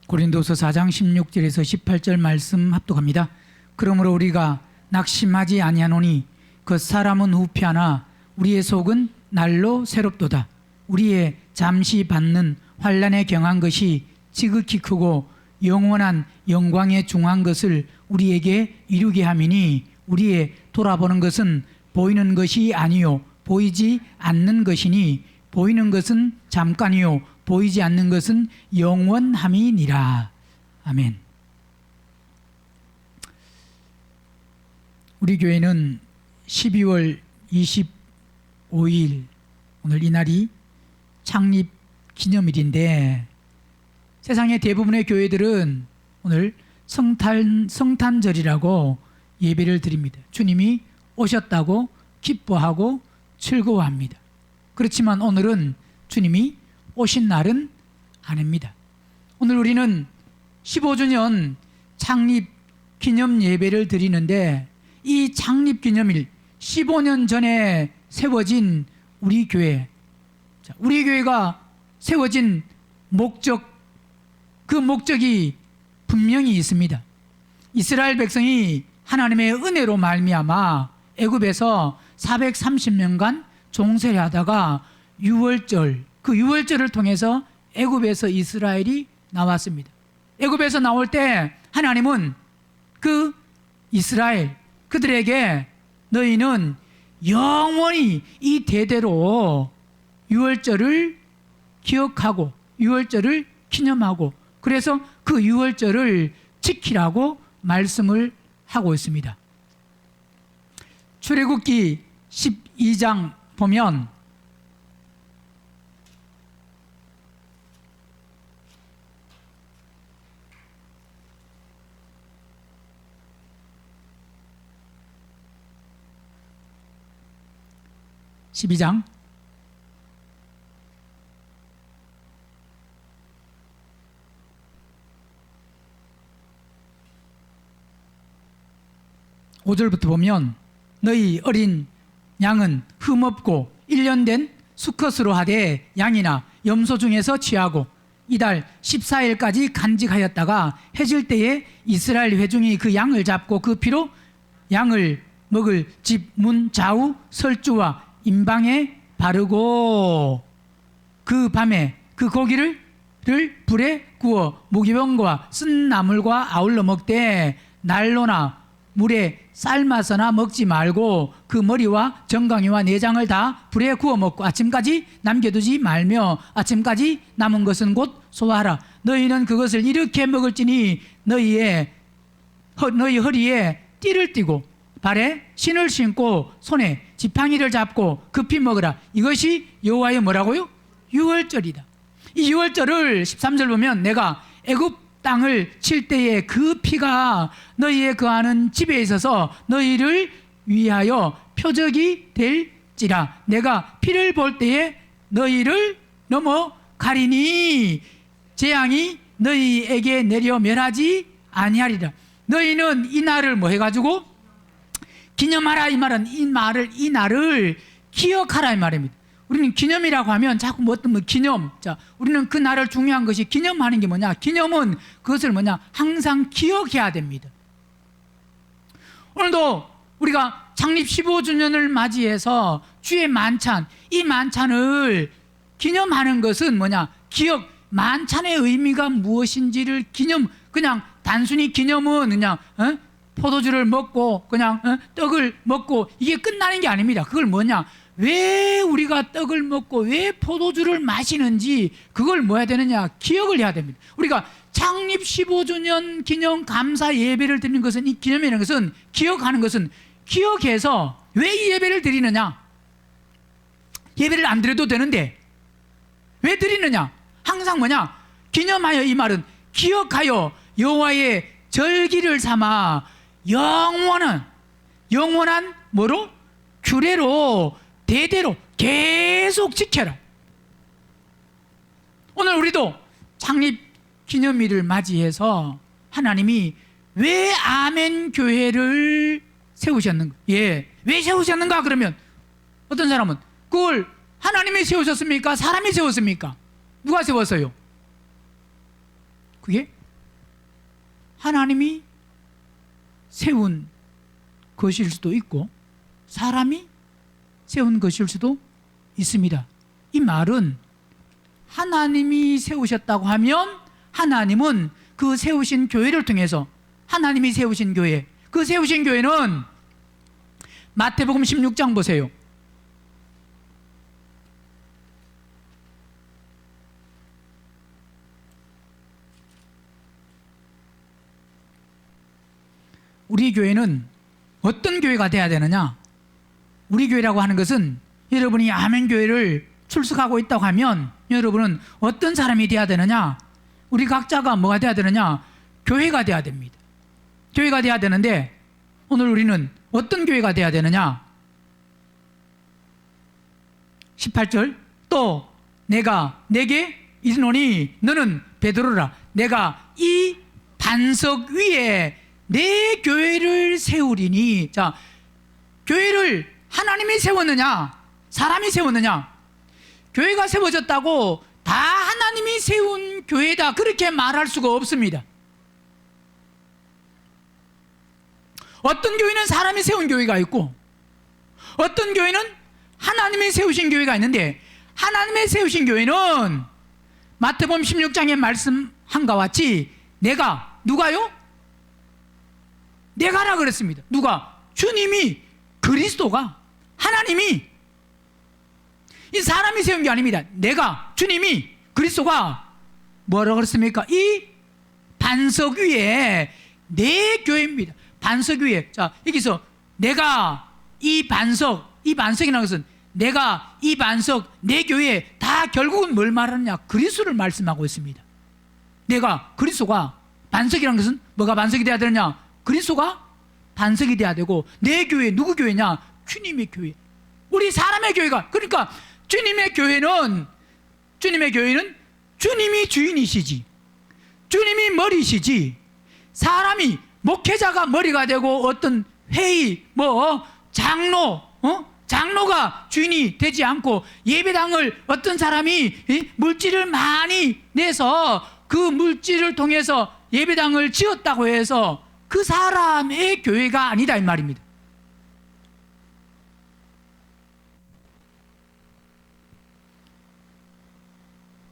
고린도서 4장 16절에서 18절 말씀 합독합니다. 그러므로 우리가 낙심하지 아니하노니 그 사람은 후피하나 우리의 속은 날로 새롭도다. 우리의 잠시 받는 환난에 경한 것이 지극히 크고 영원한 영광에 중한 것을 우리에게 이루게 함이니 우리의 돌아보는 것은 보이는 것이 아니요 보이지 않는 것이니 보이는 것은 잠깐이요 보이지 않는 것은 영원함이니라. 아멘. 우리 교회는 12월 25일 오늘 이날이 창립 기념일인데 세상의 대부분의 교회들은 오늘 성탄절이라고 예배를 드립니다. 주님이 오셨다고 기뻐하고 즐거워합니다. 그렇지만 오늘은 주님이 오신 날은 아닙니다. 오늘 우리는 15주년 창립 기념 예배를 드리는데 이 창립 기념일 15년 전에 세워진 우리 교회, 우리 교회가 세워진 목적, 그 목적이 분명히 있습니다. 이스라엘 백성이 하나님의 은혜로 말미암아 애굽에서 430년간 종살이 하다가 유월절, 그 유월절을 통해서 애굽에서 이스라엘이 나왔습니다. 애굽에서 나올 때 하나님은 그 이스라엘 그들에게 너희는 영원히 이 대대로 유월절을 기억하고 유월절을 기념하고 그래서 그 유월절을 지키라고 말씀을 하고 있습니다. 출애굽기 12장 보면 (12장) 5절부터 보면 너희 어린 양은 흠없고 1년 된 수컷으로 하되 양이나 염소 중에서 취하고 이달 14일까지 간직하였다가 해질 때에 이스라엘 회중이 그 양을 잡고 그 피로 양을 먹을 집 문 좌우 설주와 임방에 바르고 그 밤에 그 고기를 불에 구워 무기병과 쓴 나물과 아울러 먹되 난로나 물에 삶아서나 먹지 말고 그 머리와 정강이와 내장을 다 불에 구워 먹고 아침까지 남겨두지 말며 아침까지 남은 것은 곧 소화하라. 너희는 그것을 이렇게 먹을지니 너희 허리에 띠를 띠고 발에 신을 신고 손에 지팡이를 잡고 급히 먹으라. 이것이 여호와의 뭐라고요? 유월절이다. 이 유월절을 13절 보면 내가 애굽 땅을 칠 때에 그 피가 너희의 거하는 집에 있어서 너희를 위하여 표적이 될지라. 내가 피를 볼 때에 너희를 넘어가리니 재앙이 너희에게 내려 멸하지 아니하리라. 너희는 이 날을 뭐 해가지고 기념하라. 이 말은 이 날을 기억하라 이 말입니다. 우리는 기념이라고 하면 자꾸 어떤 기념. 자, 우리는 그 날을 중요한 것이 기념하는 게 뭐냐? 기념은 그것을 뭐냐? 항상 기억해야 됩니다. 오늘도 우리가 창립 15주년을 맞이해서 주의 만찬, 이 만찬을 기념하는 것은 뭐냐? 기억, 만찬의 의미가 무엇인지를 그냥 단순히 기념은 그냥 포도주를 먹고 그냥 떡을 먹고 이게 끝나는 게 아닙니다. 그걸 뭐냐? 왜 우리가 떡을 먹고 왜 포도주를 마시는지 그걸 뭐 해야 되느냐? 기억을 해야 됩니다. 우리가 창립 15주년 기념 감사 예배를 드리는 것은 이 기념이라는 것은 기억하는 것은 기억해서 왜 이 예배를 드리느냐? 예배를 안 드려도 되는데 왜 드리느냐? 항상 뭐냐? 기념하여 이 말은 기억하여 여호와의 절기를 삼아 영원한 뭐로? 규례로 대대로 계속 지켜라. 오늘 우리도 창립 기념일을 맞이해서 하나님이 왜 아멘 교회를 세우셨는가? 왜 세우셨는가? 그러면 어떤 사람은 그걸 하나님이 세우셨습니까? 사람이 세웠습니까? 누가 세웠어요? 그게 하나님이 세운 것일 수도 있고 사람이 세운 것일 수도 있습니다. 이 말은 하나님이 세우셨다고 하면 하나님은 그 세우신 교회를 통해서 하나님이 세우신 교회, 그 세우신 교회는 마태복음 16장 보세요. 우리 교회는 어떤 교회가 돼야 되느냐? 우리 교회라고 하는 것은 여러분이 아멘교회를 출석하고 있다고 하면 여러분은 어떤 사람이 돼야 되느냐? 우리 각자가 뭐가 돼야 되느냐? 교회가 돼야 됩니다. 교회가 돼야 되는데 오늘 우리는 어떤 교회가 돼야 되느냐? 18절 또 내가 내게 이르노니 너는 베드로라 내가 이 반석 위에 내 교회를 세우리니. 자, 교회를 하나님이 세웠느냐 사람이 세웠느냐? 교회가 세워졌다고 다 하나님이 세운 교회다 그렇게 말할 수가 없습니다. 어떤 교회는 사람이 세운 교회가 있고 어떤 교회는 하나님이 세우신 교회가 있는데 하나님의 세우신 교회는 마태복음 16장에 말씀한과 같이 내가 누가요? 내가라 그랬습니다. 누가? 주님이 그리스도가 하나님이 이 사람이 세운 게 아닙니다. 내가 주님이 그리스도가 뭐라고 그랬습니까? 이 반석 위에 내 교회입니다. 반석 위에. 자, 여기서 내가 이 반석이라는 것은 내가 이 반석 내 교회에 다 결국은 뭘 말하느냐? 그리스도를 말씀하고 있습니다. 내가 그리스도가 반석이라는 것은 뭐가 반석이 돼야 되느냐? 그리스도가 반석이 돼야 되고 내 교회 누구 교회냐? 주님의 교회. 우리 사람의 교회가 그러니까 주님의 교회는 주님이 주인이시지 주님이 머리시지 사람이 목회자가 머리가 되고 어떤 회의 장로가 주인이 되지 않고 예배당을 어떤 사람이 물질을 많이 내서 그 물질을 통해서 예배당을 지었다고 해서 그 사람의 교회가 아니다 이 말입니다.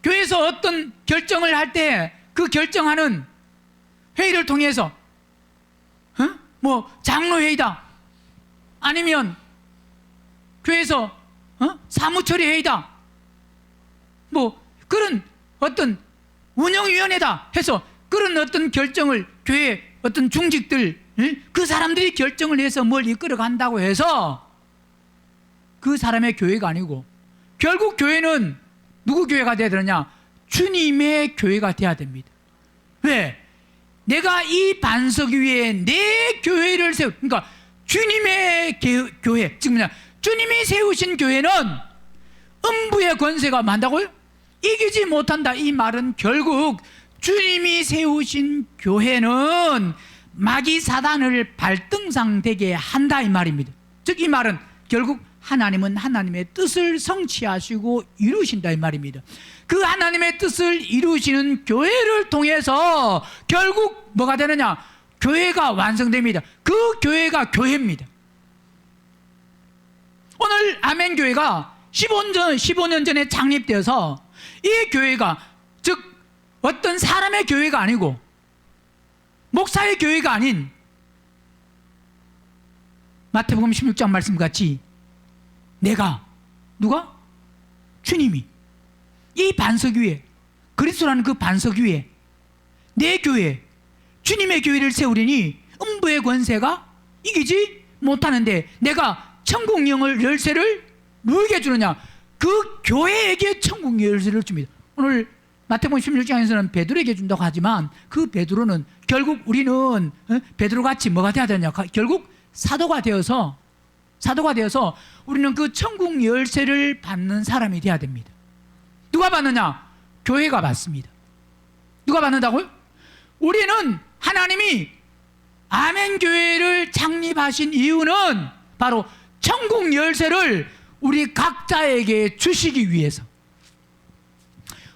교회에서 어떤 결정을 할 때 그 결정하는 회의를 통해서 장로회의다 아니면 교회에서 사무처리 회의다 그런 어떤 운영위원회다 해서 그런 어떤 결정을 교회 어떤 중직들 그 사람들이 결정을 해서 뭘 이끌어 간다고 해서 그 사람의 교회가 아니고 결국 교회는 누구 교회가 돼야 되느냐? 주님의 교회가 돼야 됩니다. 왜? 내가 이 반석 위에 내 교회를 그러니까 주님의 교회 즉 뭐냐? 주님이 세우신 교회는 음부의 권세가 많다고요? 이기지 못한다. 이 말은 결국 주님이 세우신 교회는 마귀 사단을 발등상되게 한다 이 말입니다. 즉 이 말은 결국 하나님은 하나님의 뜻을 성취하시고 이루신다 이 말입니다. 그 하나님의 뜻을 이루시는 교회를 통해서 결국 뭐가 되느냐? 교회가 완성됩니다. 그 교회가 교회입니다. 오늘 아멘교회가 15년 전에 창립되어서 이 교회가 즉 어떤 사람의 교회가 아니고 목사의 교회가 아닌 마태복음 16장 말씀같이 내가 누가? 주님이 이 반석 위에 그리스도라는 그 반석 위에 내 교회 주님의 교회를 세우리니 음부의 권세가 이기지 못하는데 내가 천국 열쇠를 누구에게 주느냐? 그 교회에게 천국 열쇠를 줍니다. 오늘 마태복음 16장에서는 베드로에게 준다고 하지만 그 베드로는 결국 우리는 베드로같이 뭐가 돼야 되냐? 결국 사도가 되어서 우리는 그 천국 열쇠를 받는 사람이 돼야 됩니다. 누가 받느냐? 교회가 받습니다. 누가 받는다고요? 우리는 하나님이 아멘교회를 창립하신 이유는 바로 천국 열쇠를 우리 각자에게 주시기 위해서.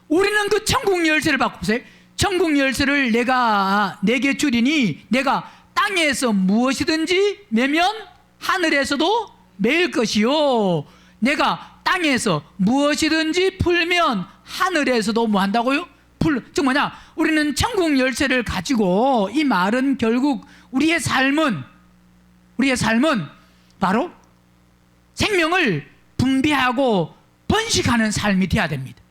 우리는 그 천국 열쇠를 받고 보세요. 천국 열쇠를 내가 내게 주리니 내가 땅에서 무엇이든지 매면 하늘에서도 매일 것이요 내가 땅에서 무엇이든지 풀면 하늘에서도 뭐 한다고요? 즉 뭐냐? 우리는 천국 열쇠를 가지고 이 말은 결국 우리의 삶은 바로 생명을 분배하고 번식하는 삶이 돼야 됩니다.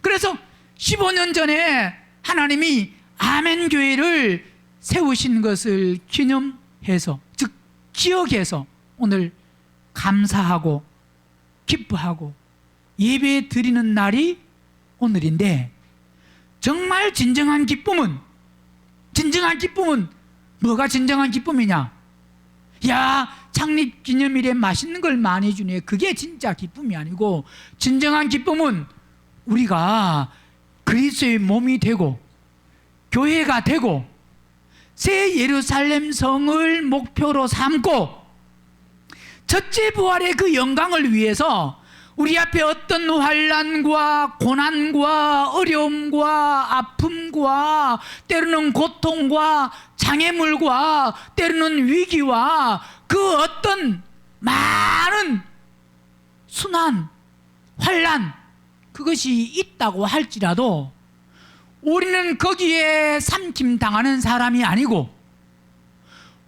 그래서 15년 전에 하나님이 아멘 교회를 세우신 것을 기념해서, 즉 기억해서 오늘 감사하고 기뻐하고 예배 드리는 날이 오늘인데, 정말 진정한 기쁨은 뭐가 진정한 기쁨이냐? 야, 창립 기념일에 맛있는 걸 많이 주네. 그게 진짜 기쁨이 아니고, 진정한 기쁨은 우리가 그리스도의 몸이 되고 교회가 되고 새 예루살렘 성을 목표로 삼고 첫째 부활의 그 영광을 위해서 우리 앞에 어떤 환난과 고난과 어려움과 아픔과 때로는 고통과 장애물과 때로는 위기와 그 어떤 많은 순환, 환난 그것이 있다고 할지라도 우리는 거기에 삼킴당하는 사람이 아니고,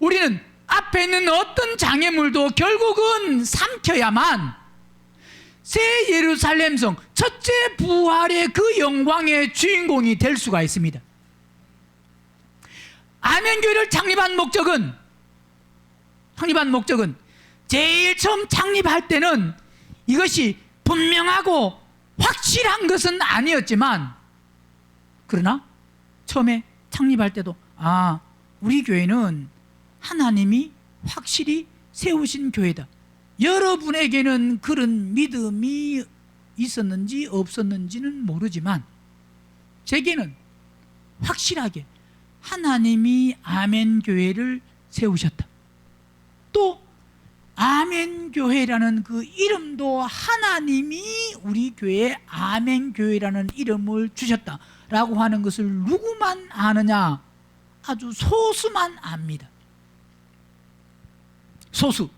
우리는 앞에 있는 어떤 장애물도 결국은 삼켜야만 새 예루살렘 성 첫째 부활의 그 영광의 주인공이 될 수가 있습니다. 아멘교회를 창립한 목적은 제일 처음 창립할 때는 이것이 분명하고 확실한 것은 아니었지만, 그러나 처음에 창립할 때도 우리 교회는 하나님이 확실히 세우신 교회다. 여러분에게는 그런 믿음이 있었는지 없었는지는 모르지만 제게는 확실하게 하나님이 아멘 교회를 세우셨다. 또 아멘 교회라는 그 이름도 하나님이 우리 교회에 아멘 교회라는 이름을 주셨다라고 하는 것을 누구만 아느냐? 아주 소수만 압니다. 소수.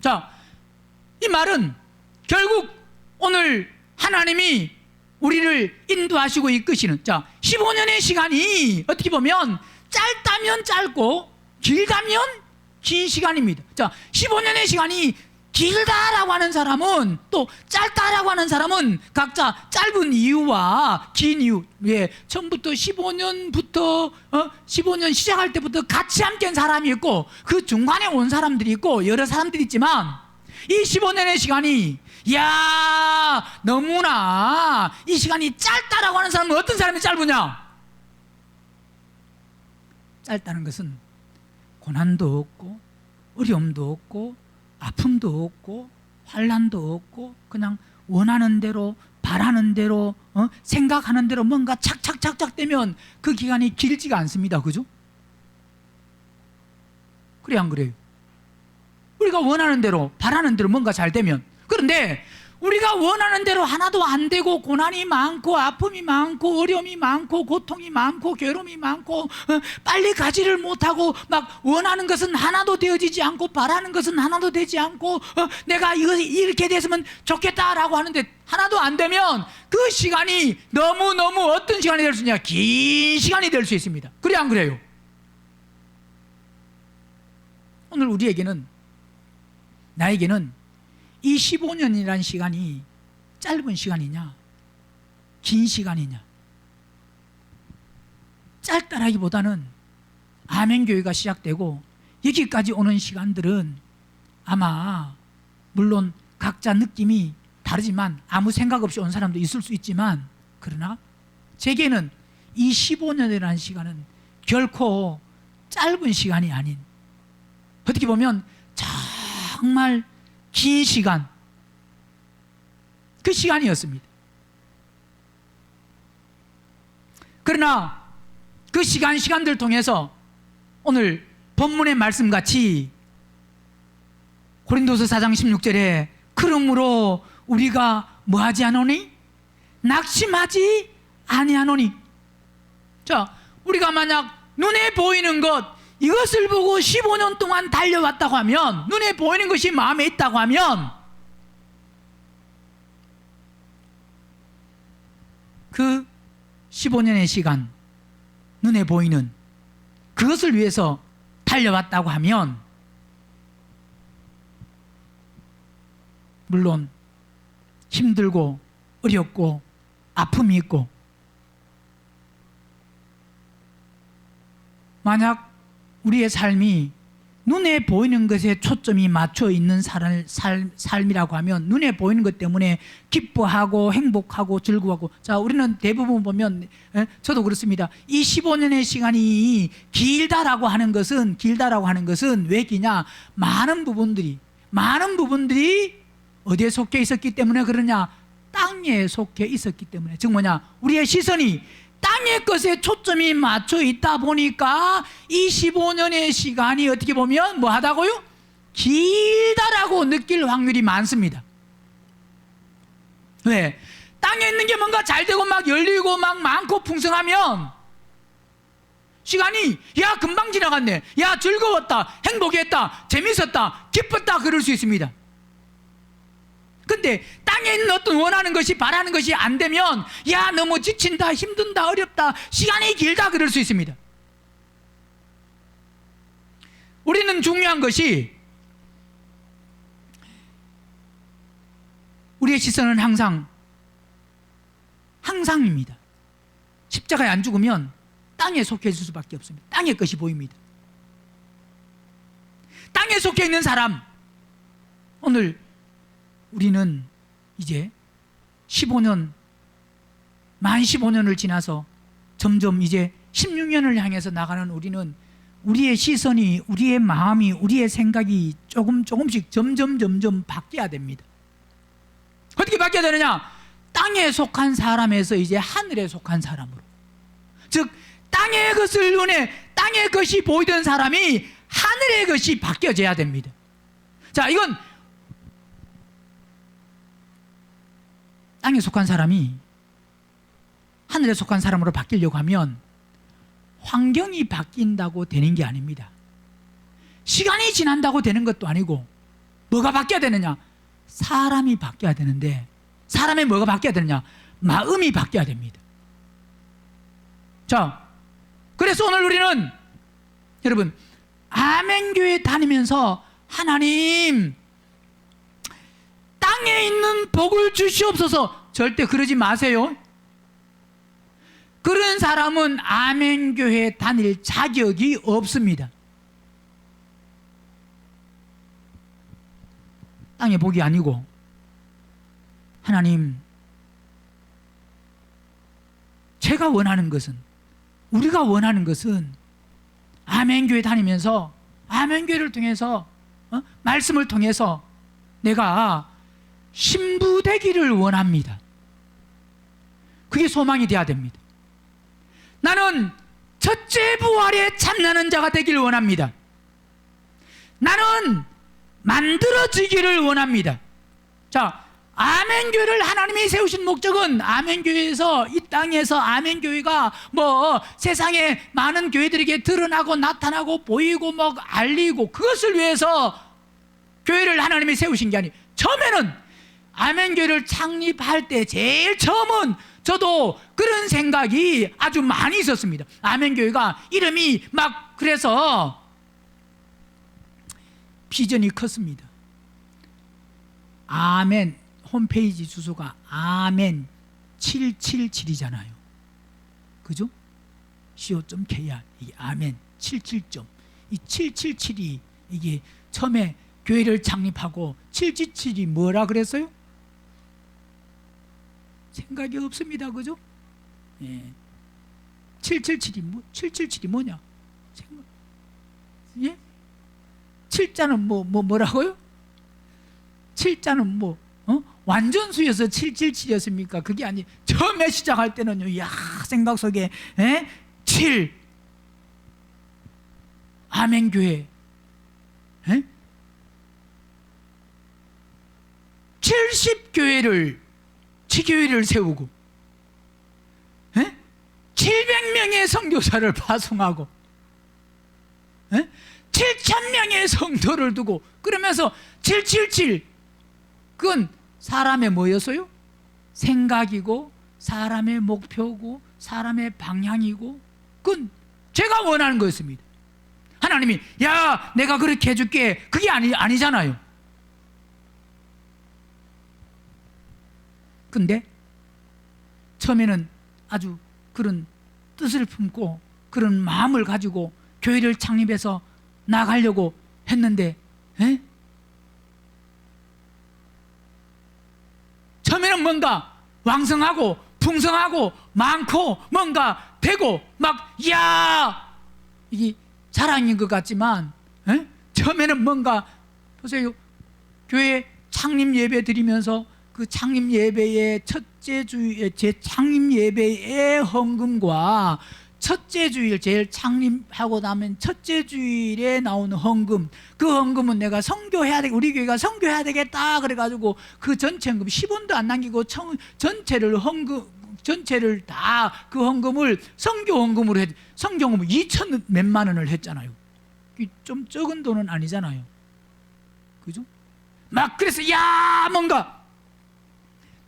자, 이 말은 결국 오늘 하나님이 우리를 인도하시고 이끄시는 15년의 시간이 어떻게 보면 짧다면 짧고 길다면 긴 시간입니다. 15년의 시간이 길다라고 하는 사람은, 또 짧다라고 하는 사람은 각자 짧은 이유와 긴 이유, 처음부터 15년 시작할 때부터 같이 함께 한 사람이 있고 그 중간에 온 사람들이 있고 여러 사람들이 있지만, 이 15년의 시간이 너무나 이 시간이 짧다라고 하는 사람은 어떤 사람이 짧으냐? 짧다는 것은 고난도 없고 어려움도 없고 아픔도 없고 환난도 없고 그냥 원하는 대로 바라는 대로 생각하는 대로 뭔가 착착착착 되면 그 기간이 길지가 않습니다. 그죠? 그래 안 그래요? 우리가 원하는 대로 바라는 대로 뭔가 잘 되면, 그런데 우리가 원하는 대로 하나도 안 되고 고난이 많고 아픔이 많고 어려움이 많고 고통이 많고 괴로움이 많고 빨리 가지를 못하고 막 원하는 것은 하나도 되어지지 않고 바라는 것은 하나도 되지 않고 내가 이렇게 됐으면 좋겠다라고 하는데 하나도 안 되면 그 시간이 너무너무 어떤 시간이 될 수 있냐? 긴 시간이 될 수 있습니다. 그래 안 그래요? 오늘 나에게는 이 15년이라는 시간이 짧은 시간이냐 긴 시간이냐? 짧다라기보다는 아멘교회가 시작되고 여기까지 오는 시간들은 아마 물론 각자 느낌이 다르지만 아무 생각 없이 온 사람도 있을 수 있지만, 그러나 제게는 이 15년이라는 시간은 결코 짧은 시간이 아닌, 어떻게 보면 정말 긴 시간, 그 시간이었습니다. 그러나 그 시간들 통해서 오늘 본문의 말씀같이 고린도서 4장 16절에 그러므로 우리가 뭐하지 않으니? 낙심하지 아니하노니. 자, 우리가 만약 눈에 보이는 것, 이것을 보고 15년 동안 달려왔다고 하면, 눈에 보이는 것이 마음에 있다고 하면, 그 15년의 시간, 눈에 보이는 그것을 위해서 달려왔다고 하면, 물론 힘들고 어렵고 아픔이 있고, 만약 우리의 삶이 눈에 보이는 것에 초점이 맞춰 있는 삶이라고 하면, 눈에 보이는 것 때문에 기뻐하고 행복하고 즐거워하고, 자, 우리는 대부분 보면, 저도 그렇습니다. 이 15년의 시간이 길다라고 하는 것은 왜 기냐? 많은 부분들이 어디에 속해 있었기 때문에 그러냐? 땅에 속해 있었기 때문에. 즉 뭐냐? 우리의 시선이 땅의 것에 초점이 맞춰 있다 보니까 이 15년의 시간이 어떻게 보면 뭐 하다고요? 길다라고 느낄 확률이 많습니다. 왜? 땅에 있는 게 뭔가 잘 되고 막 열리고 막 많고 풍성하면 시간이 야 금방 지나갔네, 야 즐거웠다, 행복했다, 재밌었다, 기뻤다, 그럴 수 있습니다. 근데 땅에 있는 어떤 원하는 것이, 바라는 것이 안 되면 야 너무 지친다, 힘든다, 어렵다, 시간이 길다, 그럴 수 있습니다. 우리는 중요한 것이, 우리의 시선은 항상입니다. 십자가에 안 죽으면 땅에 속해 있을 수밖에 없습니다. 땅의 것이 보입니다. 땅에 속해 있는 사람, 오늘 우리는 이제 만 15년을 지나서 점점 이제 16년을 향해서 나가는 우리는, 우리의 시선이, 우리의 마음이, 우리의 생각이 조금씩 점점 바뀌어야 됩니다. 어떻게 바뀌어야 되느냐? 땅에 속한 사람에서 이제 하늘에 속한 사람으로, 즉 땅의 것을 눈에, 땅의 것이 보이던 사람이 하늘의 것이 바뀌어져야 됩니다. 자, 이건 땅에 속한 사람이 하늘에 속한 사람으로 바뀌려고 하면 환경이 바뀐다고 되는 게 아닙니다. 시간이 지난다고 되는 것도 아니고, 뭐가 바뀌어야 되느냐? 사람이 바뀌어야 되는데, 사람의 뭐가 바뀌어야 되느냐? 마음이 바뀌어야 됩니다. 자, 그래서 오늘 우리는, 여러분, 아멘교회 다니면서 하나님 땅에 있는 복을 주시옵소서, 절대 그러지 마세요. 그런 사람은 아멘교회 다닐 자격이 없습니다. 땅의 복이 아니고, 하나님, 제가 원하는 것은, 우리가 원하는 것은 아멘교회 다니면서, 아멘교회를 통해서, 말씀을 통해서 내가 신부 되기를 원합니다. 그게 소망이 되어야 됩니다. 나는 첫째 부활에 참나는 자가 되기를 원합니다. 나는 만들어지기를 원합니다. 자, 아멘교회를 하나님이 세우신 목적은, 아멘교회에서, 이 땅에서 아멘교회가 뭐 세상에 많은 교회들에게 드러나고 나타나고 보이고 뭐 알리고, 그것을 위해서 교회를 하나님이 세우신 게 아니에요. 처음에는 아멘교회를 창립할 때 제일 처음은 저도 그런 생각이 아주 많이 있었습니다. 아멘교회가 이름이 막, 그래서 비전이 컸습니다. 아멘 홈페이지 주소가 아멘 777이잖아요. 그죠? co.kr, 이 아멘 77점, 이 777이 이게 처음에 교회를 창립하고 777이 뭐라 그랬어요? 생각이 없습니다. 그죠? 예. 777이 뭐냐? 생각. 예? 7자는 뭐라고요? 7자는 완전수여서 777이었습니까? 그게 아니, 처음에 시작할 때는요, 야, 생각 속에, 7, 아멘교회, 70교회를, 지교회를 세우고, 7,000명의 선교사를 파송하고 7,000명의 성도를 두고 그러면서 777 그건 사람의 뭐였어요? 생각이고 사람의 목표고 사람의 방향이고 그건 제가 원하는 거였습니다. 하나님이 야 내가 그렇게 해줄게 그게 아니잖아요. 근데 처음에는 아주 그런 뜻을 품고 그런 마음을 가지고 교회를 창립해서 나가려고 했는데 처음에는 뭔가 왕성하고 풍성하고 많고 뭔가 되고 막 이야 이게 자랑인 것 같지만 처음에는 뭔가 보세요. 교회 창립 예배 드리면서 그 창립 예배의 첫째 주일 제 창립 예배의 헌금과 첫째 주일 제일 창립하고 나면 첫째 주일에 나오는 헌금 그 헌금은 내가 선교해야 되 우리 교회가 선교해야 되겠다 그래가지고 그 전체 헌금 10원도 안 남기고 전체를 다 그 헌금을 선교 헌금으로 선교 헌금 2천 몇만 원을 했잖아요. 좀 적은 돈은 아니잖아요. 그죠? 막 그래서 야 뭔가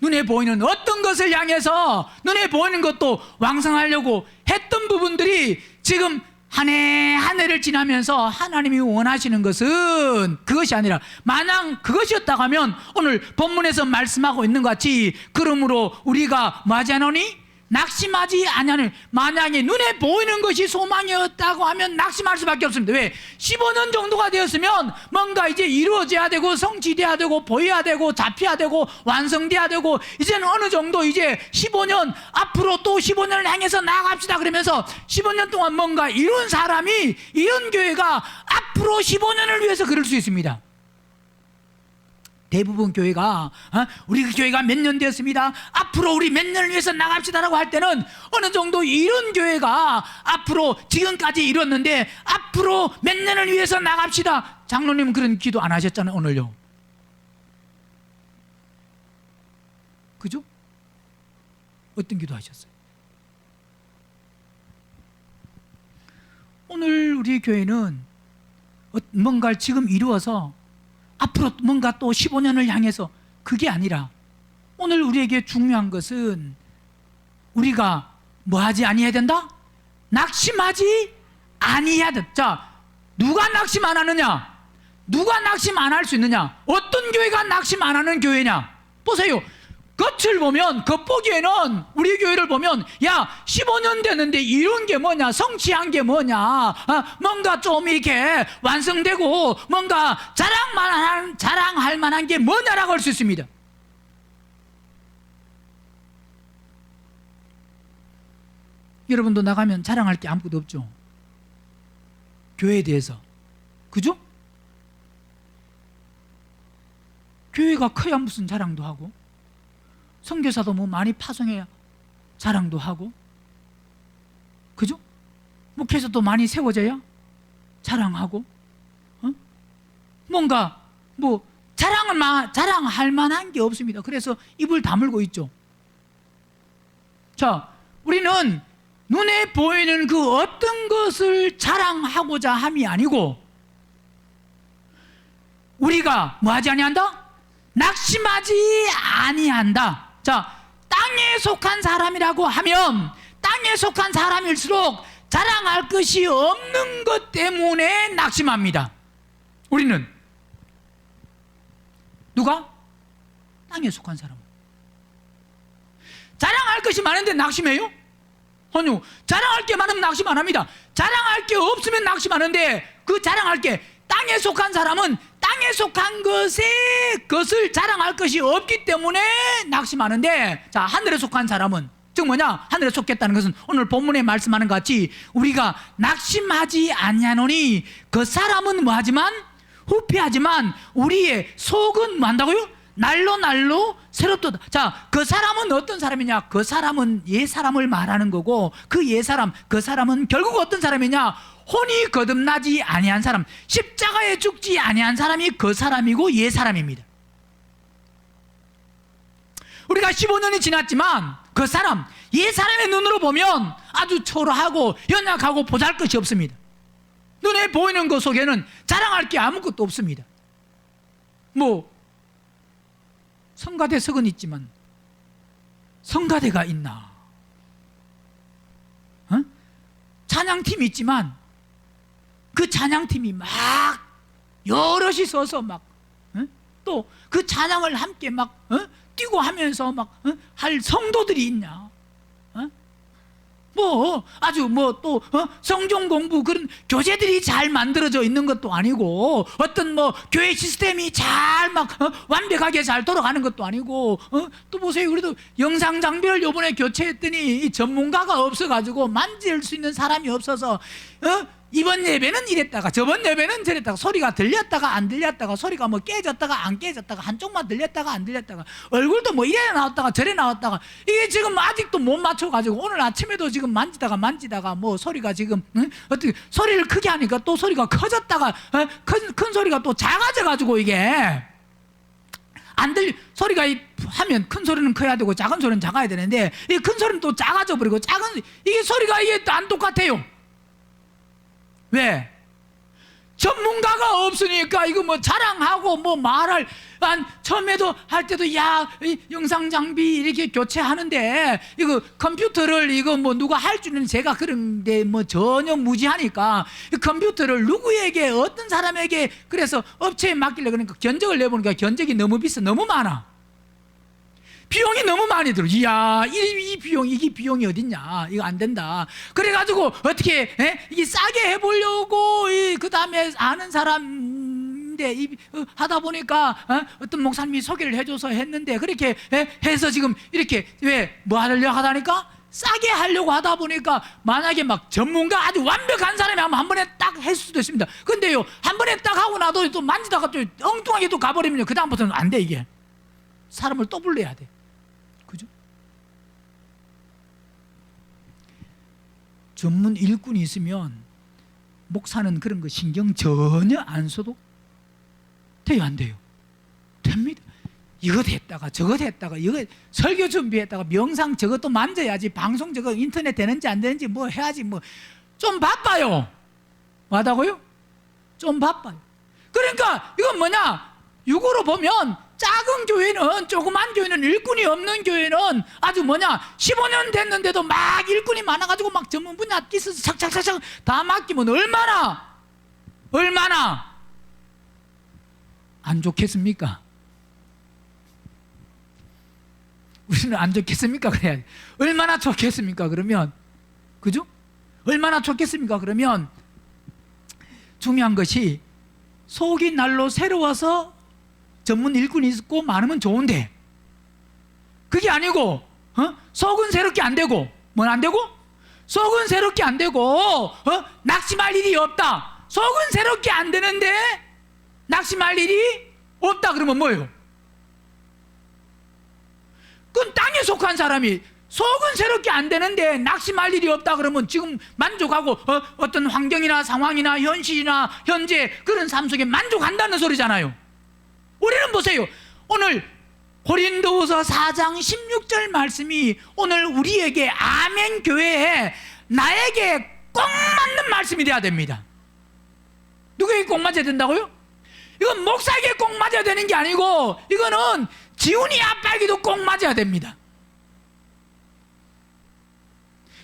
눈에 보이는 어떤 것을 향해서 눈에 보이는 것도 왕성하려고 했던 부분들이 지금 한 해 한 해를 지나면서 하나님이 원하시는 것은 그것이 아니라 마냥 그것이었다고 하면 오늘 본문에서 말씀하고 있는 것 같이 그러므로 우리가 뭐 하지 않으니? 낙심하지 아니하니 만약에 눈에 보이는 것이 소망이었다고 하면 낙심할 수밖에 없습니다. 왜? 15년 정도가 되었으면 뭔가 이제 이루어져야 되고 성취돼야 되고 보여야 되고 잡혀야 되고 완성돼야 되고 이제는 어느 정도 이제 15년 앞으로 또 15년을 향해서 나아갑시다 그러면서 15년 동안 뭔가 이룬 사람이 이런 교회가 앞으로 15년을 위해서 그럴 수 있습니다. 대부분 교회가 우리 교회가 몇 년 되었습니다 앞으로 우리 몇 년을 위해서 나갑시다라고 할 때는 어느 정도 이런 교회가 앞으로 지금까지 이뤘는데 앞으로 몇 년을 위해서 나갑시다. 장로님은 그런 기도 안 하셨잖아요 오늘요. 그죠? 어떤 기도 하셨어요? 오늘 우리 교회는 뭔가를 지금 이루어서 앞으로 뭔가 또 15년을 향해서 그게 아니라 오늘 우리에게 중요한 것은 우리가 뭐 하지 아니해야 된다? 낙심하지 아니해야 된다. 자, 누가 낙심 안 하느냐? 누가 낙심 안 할 수 있느냐? 어떤 교회가 낙심 안 하는 교회냐? 보세요. 겉을 보면 겉보기에는 우리 교회를 보면 야 15년 됐는데 이룬 게 뭐냐 성취한 게 뭐냐 뭔가 좀 이렇게 완성되고 뭔가 자랑할 만한 게 뭐냐라고 할 수 있습니다. 여러분도 나가면 자랑할 게 아무것도 없죠. 교회에 대해서. 그죠? 교회가 커야 무슨 자랑도 하고 선교사도 뭐 많이 파송해야 자랑도 하고 그죠? 목회자도 많이 세워져야 자랑하고 뭔가 뭐 자랑할 만한 게 없습니다. 그래서 입을 다물고 있죠. 자, 우리는 눈에 보이는 그 어떤 것을 자랑하고자 함이 아니고 우리가 뭐 하지 아니한다? 낙심하지 아니한다. 자, 땅에 속한 사람이라고 하면 땅에 속한 사람일수록 자랑할 것이 없는 것 때문에 낙심합니다. 우리는 누가? 땅에 속한 사람. 자랑할 것이 많은데 낙심해요? 아니요. 자랑할 게 많으면 낙심 안 합니다. 자랑할 게 없으면 낙심하는데 그 자랑할 게 땅에 속한 사람은 땅에 속한 것을 자랑할 것이 없기 때문에 낙심하는데 자, 하늘에 속한 사람은 즉 뭐냐? 하늘에 속겠다는 것은 오늘 본문에 말씀하는 것 같이 우리가 낙심하지 아니하노니 그 사람은 뭐하지만 후패하지만 우리의 속은 뭐한다고요? 날로 새롭도다. 자, 그 사람은 어떤 사람이냐? 그 사람은 옛사람을 말하는 거고 그 옛사람, 그 사람은 결국 어떤 사람이냐? 혼이 거듭나지 아니한 사람, 십자가에 죽지 아니한 사람이 그 사람이고 옛사람입니다. 우리가 15년이 지났지만 그 사람, 옛 사람의 눈으로 보면 아주 초라하고 연약하고 보잘것이 없습니다. 눈에 보이는 것 속에는 자랑할 게 아무것도 없습니다. 뭐 성가대석은 있지만 성가대가 있나? 찬양팀이 있지만 그 찬양팀이 막 여럿이 서서 막 또 그 찬양을 함께 막 뛰고 하면서 막 할 성도들이 있냐? 뭐 아주 뭐 또 성경 공부 그런 교재들이 잘 만들어져 있는 것도 아니고 어떤 뭐 교회 시스템이 잘 막 완벽하게 잘 돌아가는 것도 아니고 또 보세요. 그래도 영상 장비를 요번에 교체했더니 이 전문가가 없어가지고 만질 수 있는 사람이 없어서 이번 예배는 이랬다가 저번 예배는 저랬다가 소리가 들렸다가 안 들렸다가 소리가 뭐 깨졌다가 안 깨졌다가 한쪽만 들렸다가 안 들렸다가 얼굴도 뭐 이래 나왔다가 저래 나왔다가 이게 지금 아직도 못 맞춰가지고 오늘 아침에도 지금 만지다가 뭐 소리가 지금 어떻게 소리를 크게 하니까 또 소리가 커졌다가 큰 소리가 또 작아져가지고 이게 안 소리가 하면 큰 소리는 커야 되고 작은 소리는 작아야 되는데 이 큰 소리는 또 작아져 버리고 이게 소리가 이게 안 똑같아요. 왜? 전문가가 없으니까 이거 뭐 자랑하고 뭐 말할 처음에도 할 때도 야 영상 장비 이렇게 교체하는데 이거 컴퓨터를 이거 뭐 누가 할 줄은 제가 그런데 뭐 전혀 무지하니까 이 컴퓨터를 누구에게 어떤 사람에게 그래서 업체에 맡기려고 그러니까 견적을 내보니까 견적이 너무 비싸 너무 많아. 비용이 너무 많이 들어. 이야, 이 비용이 어딨냐? 이거 안 된다. 그래가지고 어떻게 이게 싸게 해보려고 그 다음에 아는 사람인데 하다 보니까 어떤 목사님이 소개를 해줘서 했는데 그렇게 해서 지금 이렇게 왜 뭐 하려고 하다니까 싸게 하려고 하다 보니까 만약에 막 전문가 아주 완벽한 사람이 하면 한 번에 딱 했을 수도 있습니다. 근데요 한 번에 딱 하고 나도 또 만지다가 또 엉뚱하게 또 가버리면 그 다음부터는 안 돼. 이게 사람을 또 불러야 돼. 그죠? 전문 일꾼이 있으면 목사는 그런 거 신경 전혀 안 써도 돼요, 안 돼요? 됩니다. 이거 됐다가 저거 됐다가 이거 설교 준비했다가 명상 저것도 만져야지 방송 저거 인터넷 되는지 안 되는지 뭐 해야지 뭐 좀 바빠요. 맞다고요? 좀 바빠요. 그러니까 이건 뭐냐? 육으로 보면 작은 교회는 조그만 교회는 일꾼이 없는 교회는 아주 뭐냐 15년 됐는데도 막 일꾼이 많아가지고 막 전문 분야 끼서서 착착착착 다 맡기면 얼마나 안 좋겠습니까? 우리는 안 좋겠습니까? 그래야지. 얼마나 좋겠습니까? 그러면 그죠? 얼마나 좋겠습니까? 그러면 중요한 것이 속이 날로 새로워서 전문 일꾼이 있고 많으면 좋은데 그게 아니고 속은 새롭게 안 되고 뭘 안 되고? 속은 새롭게 안 되고 낙심할 일이 없다. 속은 새롭게 안 되는데 낙심할 일이 없다 그러면 뭐예요? 그건 땅에 속한 사람이 속은 새롭게 안 되는데 낙심할 일이 없다 그러면 지금 만족하고 어떤 환경이나 상황이나 현실이나 현재 그런 삶 속에 만족한다는 소리잖아요. 우리는 보세요. 오늘 고린도후서 4장 16절 말씀이 오늘 우리에게 아멘 교회에 나에게 꼭 맞는 말씀이 돼야 됩니다. 누구에게 꼭 맞아야 된다고요? 이건 목사에게 꼭 맞아야 되는 게 아니고 이거는 지훈이 아빠에게도 꼭 맞아야 됩니다.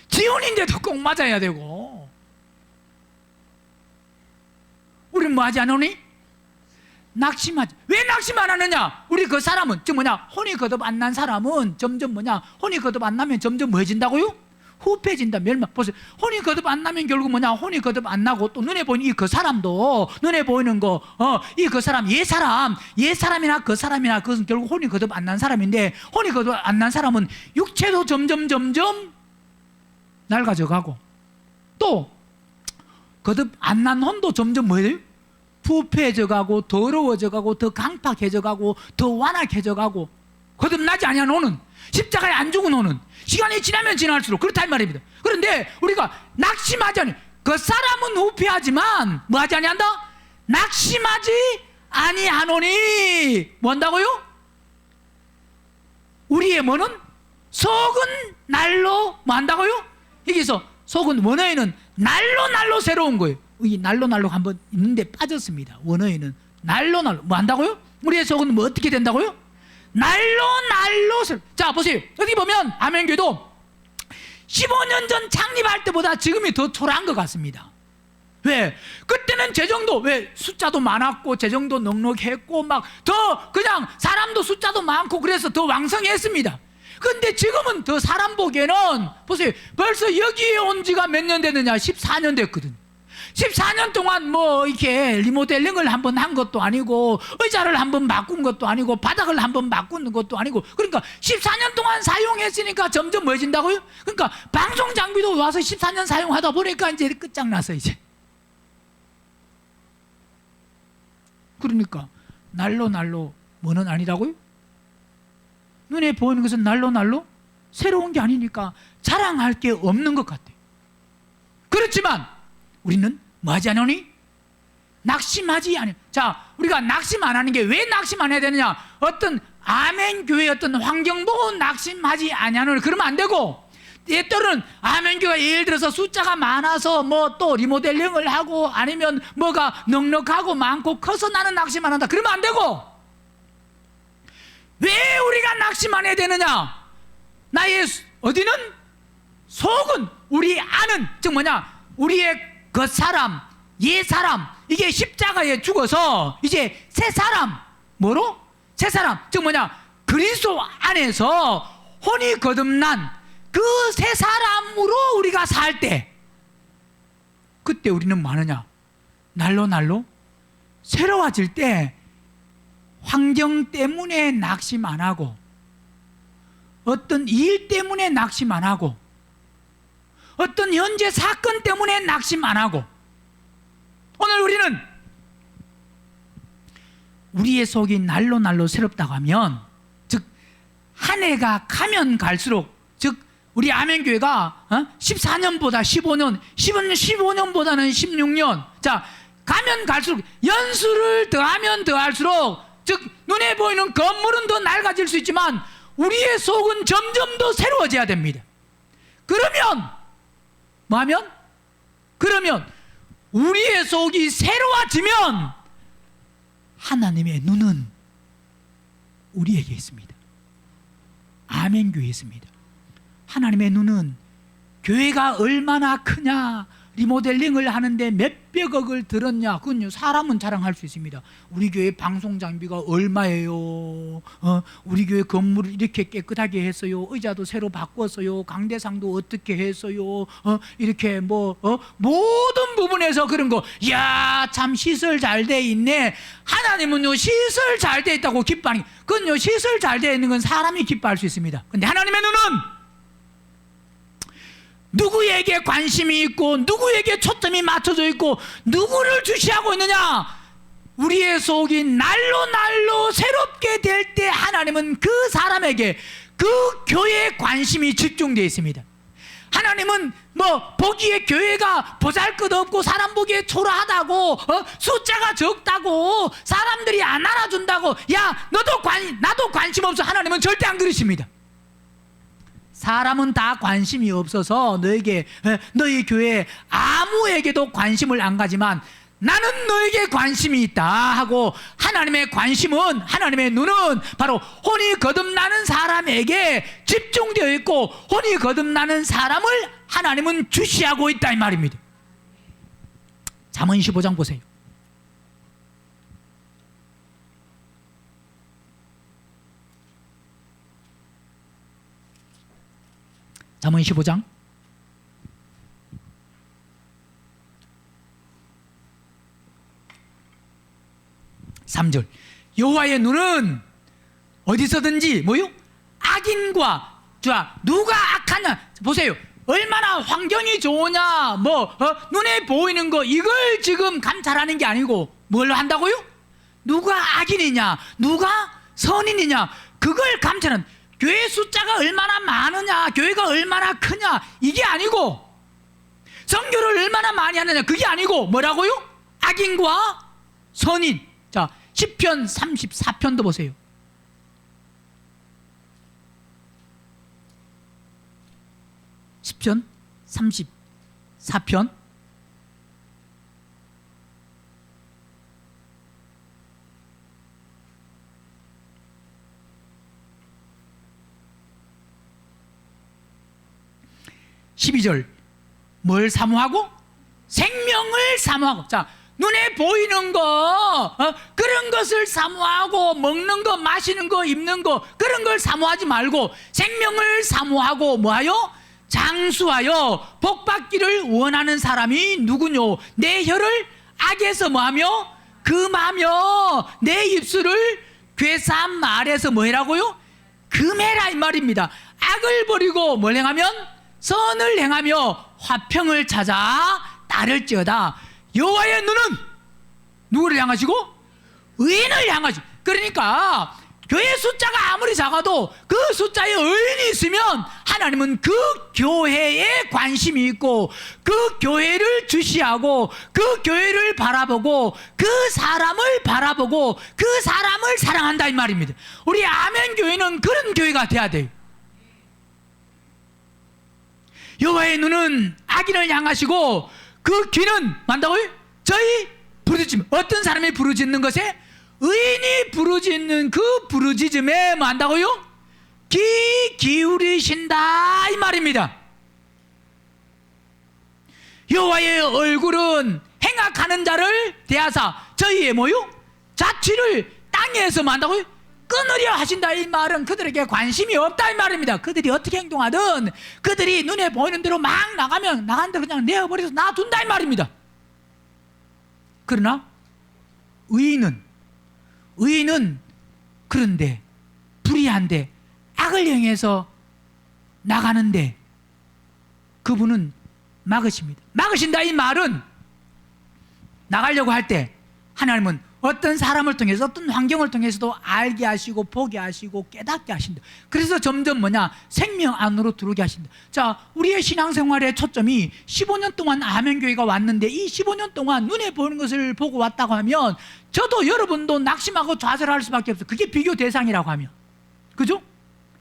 지훈인데도 꼭 맞아야 되고 우리는 뭐 하지 않으니? 낙심하지. 왜 낙심 안 하느냐? 우리 그 사람은 즉 뭐냐? 혼이 거듭 안 난 사람은 점점 뭐냐? 혼이 거듭 안 나면 점점 뭐 해진다고요? 후패진다. 멸망. 보세요. 혼이 거듭 안 나면 결국 뭐냐? 혼이 거듭 안 나고 또 눈에 보이는 이 그 사람도 눈에 보이는 거 이 그 사람 옛 사람이나 그 사람이나 그것은 결국 혼이 거듭 안 난 사람인데 혼이 거듭 안 난 사람은 육체도 점점 낡아져 또 거듭 안 난 혼도 점점 뭐 해요? 부패해져 가고 더러워져 가고 더 강팍해져 가고 더 완악해져 가고 거듭나지 아니한 혼은 십자가에 안 죽은 혼은 시간이 지나면 지날수록 그렇다 이 말입니다. 그런데 우리가 낙심하지 않아요. 그 사람은 후패하지만 뭐 하지 아니한다? 낙심하지 아니하노니 뭐 한다고요? 우리의 뭐는 속은 날로 뭐 한다고요? 여기서 속은 원어에는 날로 새로운 거예요. 이 날로 한번 있는데 빠졌습니다. 원어에는 날로 뭐 한다고요? 우리의 속은 뭐 어떻게 된다고요? 날로 새로. 자 보세요. 어디 보면 아멘교회도 15년 전 창립할 때보다 지금이 더 초라한 것 같습니다. 왜? 그때는 재정도 왜 숫자도 많았고 재정도 넉넉했고 막 더 그냥 사람도 숫자도 많고 그래서 더 왕성했습니다. 근데 지금은 더 사람 보기에는 보세요. 벌써 여기에 온 지가 몇 년 됐느냐? 14년 됐거든. 14년 동안 뭐 이렇게 리모델링을 한번 한 것도 아니고 의자를 한번 바꾼 것도 아니고 바닥을 한번 바꾸는 것도 아니고 그러니까 14년 동안 사용했으니까 점점 뭐해진다고요? 그러니까 방송 장비도 와서 14년 사용하다 보니까 이제 끝장났어 이제. 그러니까 날로 뭐는 아니라고요? 눈에 보이는 것은 날로 새로운 게 아니니까 자랑할 게 없는 것 같아요. 그렇지만 우리는 뭐 하지 않으니? 낙심하지 않아요. 자, 우리가 낙심 안 하는 게 왜 낙심 안 해야 되느냐? 어떤 아멘교회 어떤 환경 보고 낙심하지 않냐는 그러면 안 되고 때때로는 아멘교회가 예를 들어서 숫자가 많아서 뭐 또 리모델링을 하고 아니면 뭐가 넉넉하고 많고 커서 나는 낙심 안 한다. 그러면 안 되고 왜 우리가 낙심 안 해야 되느냐? 나의 어디는 속은 우리 안은 즉 뭐냐? 우리의 겉사람, 옛사람 이게 십자가에 죽어서 이제 새 사람 뭐로? 새 사람 즉 뭐냐? 그리스도 안에서 혼이 거듭난 그 새 사람으로 우리가 살 때 그때 우리는 뭐 하느냐? 날로 새로워질 때 환경 때문에 낙심 안 하고 어떤 일 때문에 낙심 안 하고 어떤 현재 사건 때문에 낙심 안 하고 오늘 우리는 우리의 속이 날로 새롭다고 하면 즉 한 해가 가면 갈수록 즉 우리 아멘교회가 14년보다 15년 15년보다는 16년 자 가면 갈수록 연수를 더하면 더할수록 즉 눈에 보이는 건물은 더 낡아질 수 있지만 우리의 속은 점점 더 새로워져야 됩니다. 그러면 뭐하면? 그러면 우리의 속이 새로워지면 하나님의 눈은 우리에게 있습니다. 아멘교회에 있습니다. 하나님의 눈은 교회가 얼마나 크냐 리모델링을 하는데 몇백억을 들었냐 그건요 사람은 자랑할 수 있습니다. 우리 교회 방송 장비가 얼마예요? 우리 교회 건물을 이렇게 깨끗하게 했어요. 의자도 새로 바꿨어요. 강대상도 어떻게 했어요? 이렇게 모든 부분에서 그런 거 야 참 시설 잘 돼 있네. 하나님은요 시설 잘 돼 있다고 기뻐하는 그건요 시설 잘 돼 있는 건 사람이 기뻐할 수 있습니다. 근데 하나님의 눈은 누구에게 관심이 있고 누구에게 초점이 맞춰져 있고 누구를 주시하고 있느냐? 우리의 속이 날로 새롭게 될 때 하나님은 그 사람에게 그 교회에 관심이 집중되어 있습니다. 하나님은 보기에 교회가 보잘것없고 사람 보기에 초라하다고 숫자가 적다고 사람들이 안 알아준다고 야 나도 관심 없어 하나님은 절대 안 그러십니다. 사람은 다 관심이 없어서 너희 교회에 아무에게도 관심을 안 가지만 나는 너에게 관심이 있다 하고 하나님의 관심은 하나님의 눈은 바로 혼이 거듭나는 사람에게 집중되어 있고 혼이 거듭나는 사람을 하나님은 주시하고 있다 이 말입니다. 잠언 15장 보세요. 잠언 15장 3절 여호와의 눈은 어디서든지 뭐요? 악인과 누가 악하냐 보세요. 얼마나 환경이 좋으냐 눈에 보이는 거 이걸 지금 감찰하는 게 아니고 뭘 한다고요? 누가 악인이냐 누가 선인이냐 그걸 감찰하는 교회 숫자가 얼마나 많으냐 교회가 얼마나 크냐 이게 아니고 선교를 얼마나 많이 하느냐 그게 아니고 뭐라고요? 악인과 선인. 자 시편 34편도 보세요. 10편 34편 12절 뭘 사모하고? 생명을 사모하고. 자, 눈에 보이는 거 그런 것을 사모하고 먹는 거 마시는 거 입는 거 그런 걸 사모하지 말고 생명을 사모하고 뭐하여? 장수하여 복받기를 원하는 사람이 누구뇨? 내 혀를 악에서 뭐하며? 금하며 내 입술을 괴사한 말에서 뭐해라고요? 금해라 이 말입니다. 악을 버리고 뭘 행하면? 선을 행하며 화평을 찾아 따를지어다. 여호와의 눈은 누구를 향하시고? 의인을 향하시고. 그러니까 교회 숫자가 아무리 작아도 그 숫자에 의인이 있으면 하나님은 그 교회에 관심이 있고 그 교회를 주시하고 그 교회를 바라보고 그 사람을 바라보고 그 사람을 사랑한다 이 말입니다. 우리 아멘교회는 그런 교회가 돼야 돼요. 여호와의 눈은 악인을 향하시고 그 귀는 만다고요? 저희 부르짖음. 어떤 사람이 부르짖는 것에? 의인이 부르짖는 그 부르짖음에 만다고요? 귀 기울이신다 이 말입니다. 여호와의 얼굴은 행악하는 자를 대하사 저희의 뭐요? 자취를 땅에서 만다고요? 끊으려 하신다 이 말은 그들에게 관심이 없다 이 말입니다. 그들이 어떻게 행동하든 그들이 눈에 보이는 대로 막 나가면 나간 대로 그냥 내어버려서 놔둔다 이 말입니다. 그러나 의인은 그런데 불의한데 악을 행해서 나가는데 그분은 막으십니다. 막으신다 이 말은 나가려고 할 때 하나님은 어떤 사람을 통해서 어떤 환경을 통해서도 알게 하시고 보게 하시고 깨닫게 하신다. 그래서 점점 생명 안으로 들어오게 하신다. 자, 우리의 신앙생활의 초점이 15년 동안 아멘교회가 왔는데 이 15년 동안 눈에 보이는 것을 보고 왔다고 하면 저도 여러분도 낙심하고 좌절할 수밖에 없어요. 그게 비교 대상이라고 하면. 그죠?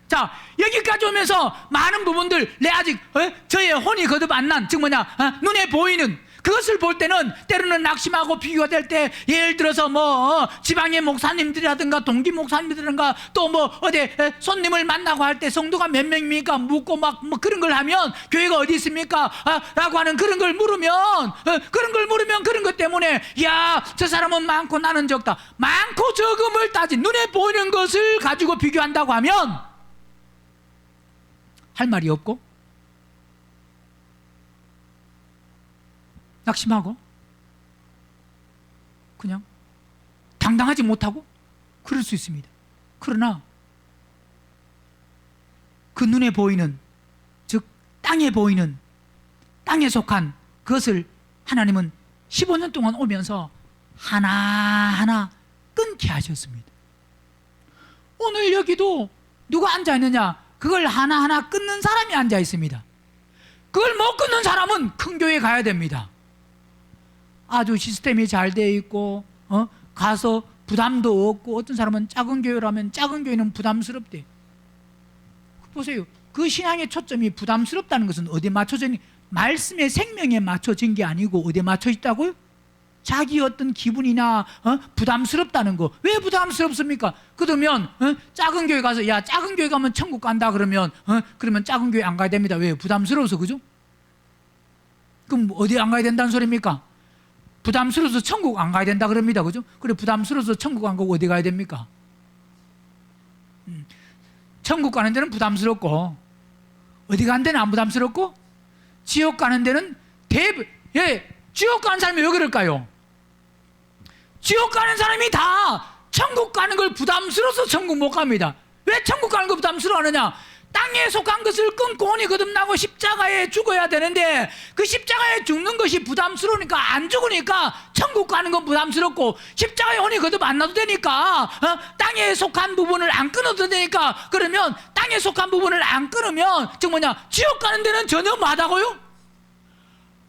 자, 여기까지 오면서 많은 부분들 내 아직 저의 혼이 거듭 안 난 즉 눈에 보이는 그것을 볼 때는 때로는 낙심하고 비교가 될 때 예를 들어서 지방의 목사님들이라든가 동기 목사님들이라든가 또 어디 손님을 만나고 할 때 성도가 몇 명입니까? 묻고 막 그런 걸 하면 교회가 어디 있습니까? 라고 하는 그런 걸 물으면 그런 것 때문에 야, 저 사람은 많고 나는 적다. 많고 적음을 따진 눈에 보이는 것을 가지고 비교한다고 하면 할 말이 없고 낙심하고 그냥 당당하지 못하고 그럴 수 있습니다. 그러나 그 눈에 보이는 즉 땅에 보이는 땅에 속한 그것을 하나님은 15년 동안 오면서 하나하나 끊게 하셨습니다. 오늘 여기도 누가 앉아 있느냐? 그걸 하나하나 끊는 사람이 앉아 있습니다. 그걸 못 끊는 사람은 큰 교회 가야 됩니다. 아주 시스템이 잘 되어 있고 가서 부담도 없고 어떤 사람은 작은 교회라면 작은 교회는 부담스럽대. 보세요. 그 신앙의 초점이 부담스럽다는 것은 어디에 맞춰져 있는 말씀의 생명에 맞춰진 게 아니고 어디에 맞춰 있다고요? 자기 어떤 기분이나 부담스럽다는 거. 왜 부담스럽습니까? 그러면 작은 교회 가서 야 작은 교회 가면 천국 간다 그러면 작은 교회 안 가야 됩니다. 왜? 부담스러워서. 그죠? 그럼 어디 안 가야 된다는 소리입니까? 부담스러워서 천국 안 가야 된다 그럽니다. 그죠? 그래 부담스러워서 천국 안 가고 어디 가야 됩니까? 천국 가는 데는 부담스럽고 어디 가는 데는 안 부담스럽고 지옥 가는 데는 지옥 가는 사람이 왜 그럴까요? 지옥 가는 사람이 다 천국 가는 걸 부담스러워서 천국 못 갑니다. 왜 천국 가는 거 부담스러워하느냐? 땅에 속한 것을 끊고 혼이 거듭나고 십자가에 죽어야 되는데 그 십자가에 죽는 것이 부담스러우니까 안 죽으니까 천국 가는 건 부담스럽고 십자가에 혼이 거듭 안 나도 되니까 땅에 속한 부분을 안 끊어도 되니까 그러면 땅에 속한 부분을 안 끊으면 즉 지옥 가는 데는 전혀 마다고요?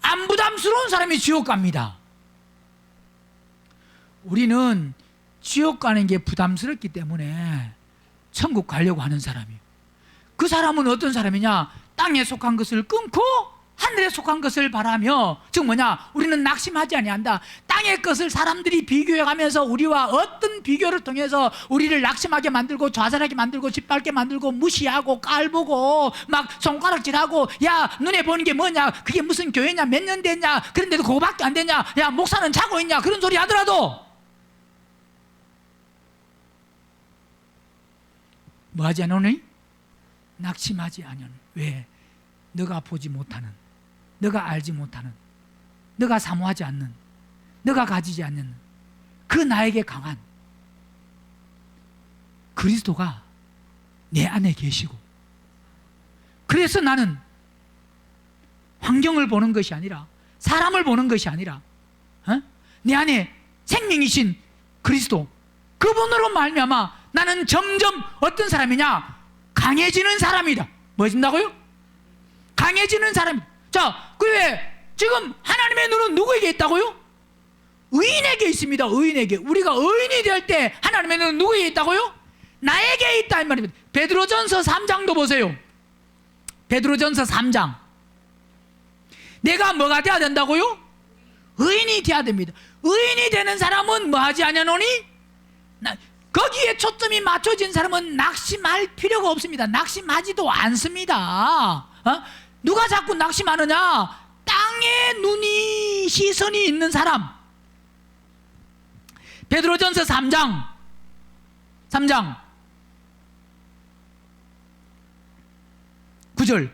안 부담스러운 사람이 지옥 갑니다. 우리는 지옥 가는 게 부담스럽기 때문에 천국 가려고 하는 사람이에요. 그 사람은 어떤 사람이냐? 땅에 속한 것을 끊고 하늘에 속한 것을 바라며, 즉 뭐냐, 우리는 낙심하지 아니한다. 땅의 것을 사람들이 비교해가면서 우리와 어떤 비교를 통해서 우리를 낙심하게 만들고 좌절하게 만들고 짓밟게 만들고 무시하고 깔보고 막 손가락질하고, 야 눈에 보는 게 뭐냐, 그게 무슨 교회냐, 몇 년 됐냐, 그런데도 그거밖에 안 되냐, 야 목사는 자고 있냐, 그런 소리 하더라도 뭐하지 않으니? 낙심하지 않으니. 왜? 너가 보지 못하는, 너가 알지 못하는, 너가 사모하지 않는, 너가 가지지 않는 그 나에게 강한 그리스도가 내 안에 계시고, 그래서 나는 환경을 보는 것이 아니라, 사람을 보는 것이 아니라, 내 안에 생명이신 그리스도, 그분으로 말미암아 나는 점점 어떤 사람이냐? 강해지는 사람이다. 뭐 해진다고요? 강해지는 사람. 자, 그왜 지금 하나님의 눈은 누구에게 있다고요? 의인에게 있습니다. 의인에게. 우리가 의인이 될 때 하나님의 눈은 누구에게 있다고요? 나에게 있다 이 말입니다. 베드로전서 3장도 보세요. 베드로전서 3장. 내가 뭐가 돼야 된다고요? 의인이 돼야 됩니다. 의인이 되는 사람은 뭐 하지 않냐노니? 거기에 초점이 맞춰진 사람은 낙심할 필요가 없습니다. 낙심하지도 않습니다. 누가 자꾸 낙심하느냐? 땅에 눈이, 시선이 있는 사람. 베드로전서 3장 9절.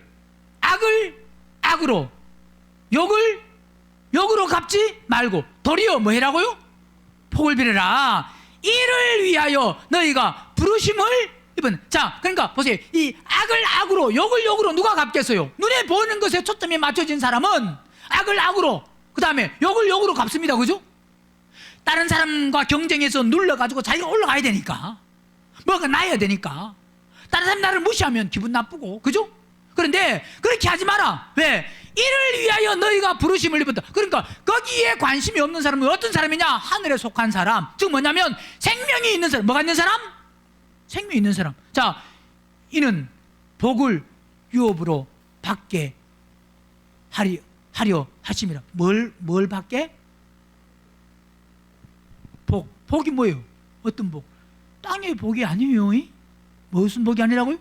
악을 악으로, 욕을 욕으로 갚지 말고 도리어 뭐 해라고요? 복을 빌어라. 이를 위하여 너희가 부르심을 입은. 자, 그러니까 보세요. 이 악을 악으로, 욕을 욕으로 누가 갚겠어요? 눈에 보이는 것에 초점이 맞춰진 사람은 악을 악으로, 그 다음에 욕을 욕으로 갚습니다. 그죠? 다른 사람과 경쟁해서 눌러가지고 자기가 올라가야 되니까, 뭐가 나야 되니까. 다른 사람이 나를 무시하면 기분 나쁘고, 그죠? 그런데 그렇게 하지 마라. 왜? 이를 위하여 너희가 부르심을 입었다. 그러니까 거기에 관심이 없는 사람은 어떤 사람이냐? 하늘에 속한 사람. 즉 뭐냐면 생명이 있는 사람. 뭐가 있는 사람? 생명이 있는 사람. 자, 이는 복을 유업으로 받게 하려 하심이라. 뭘 받게? 복이 뭐예요? 어떤 복? 땅의 복이 아니에요. 무슨 복이 아니라고요?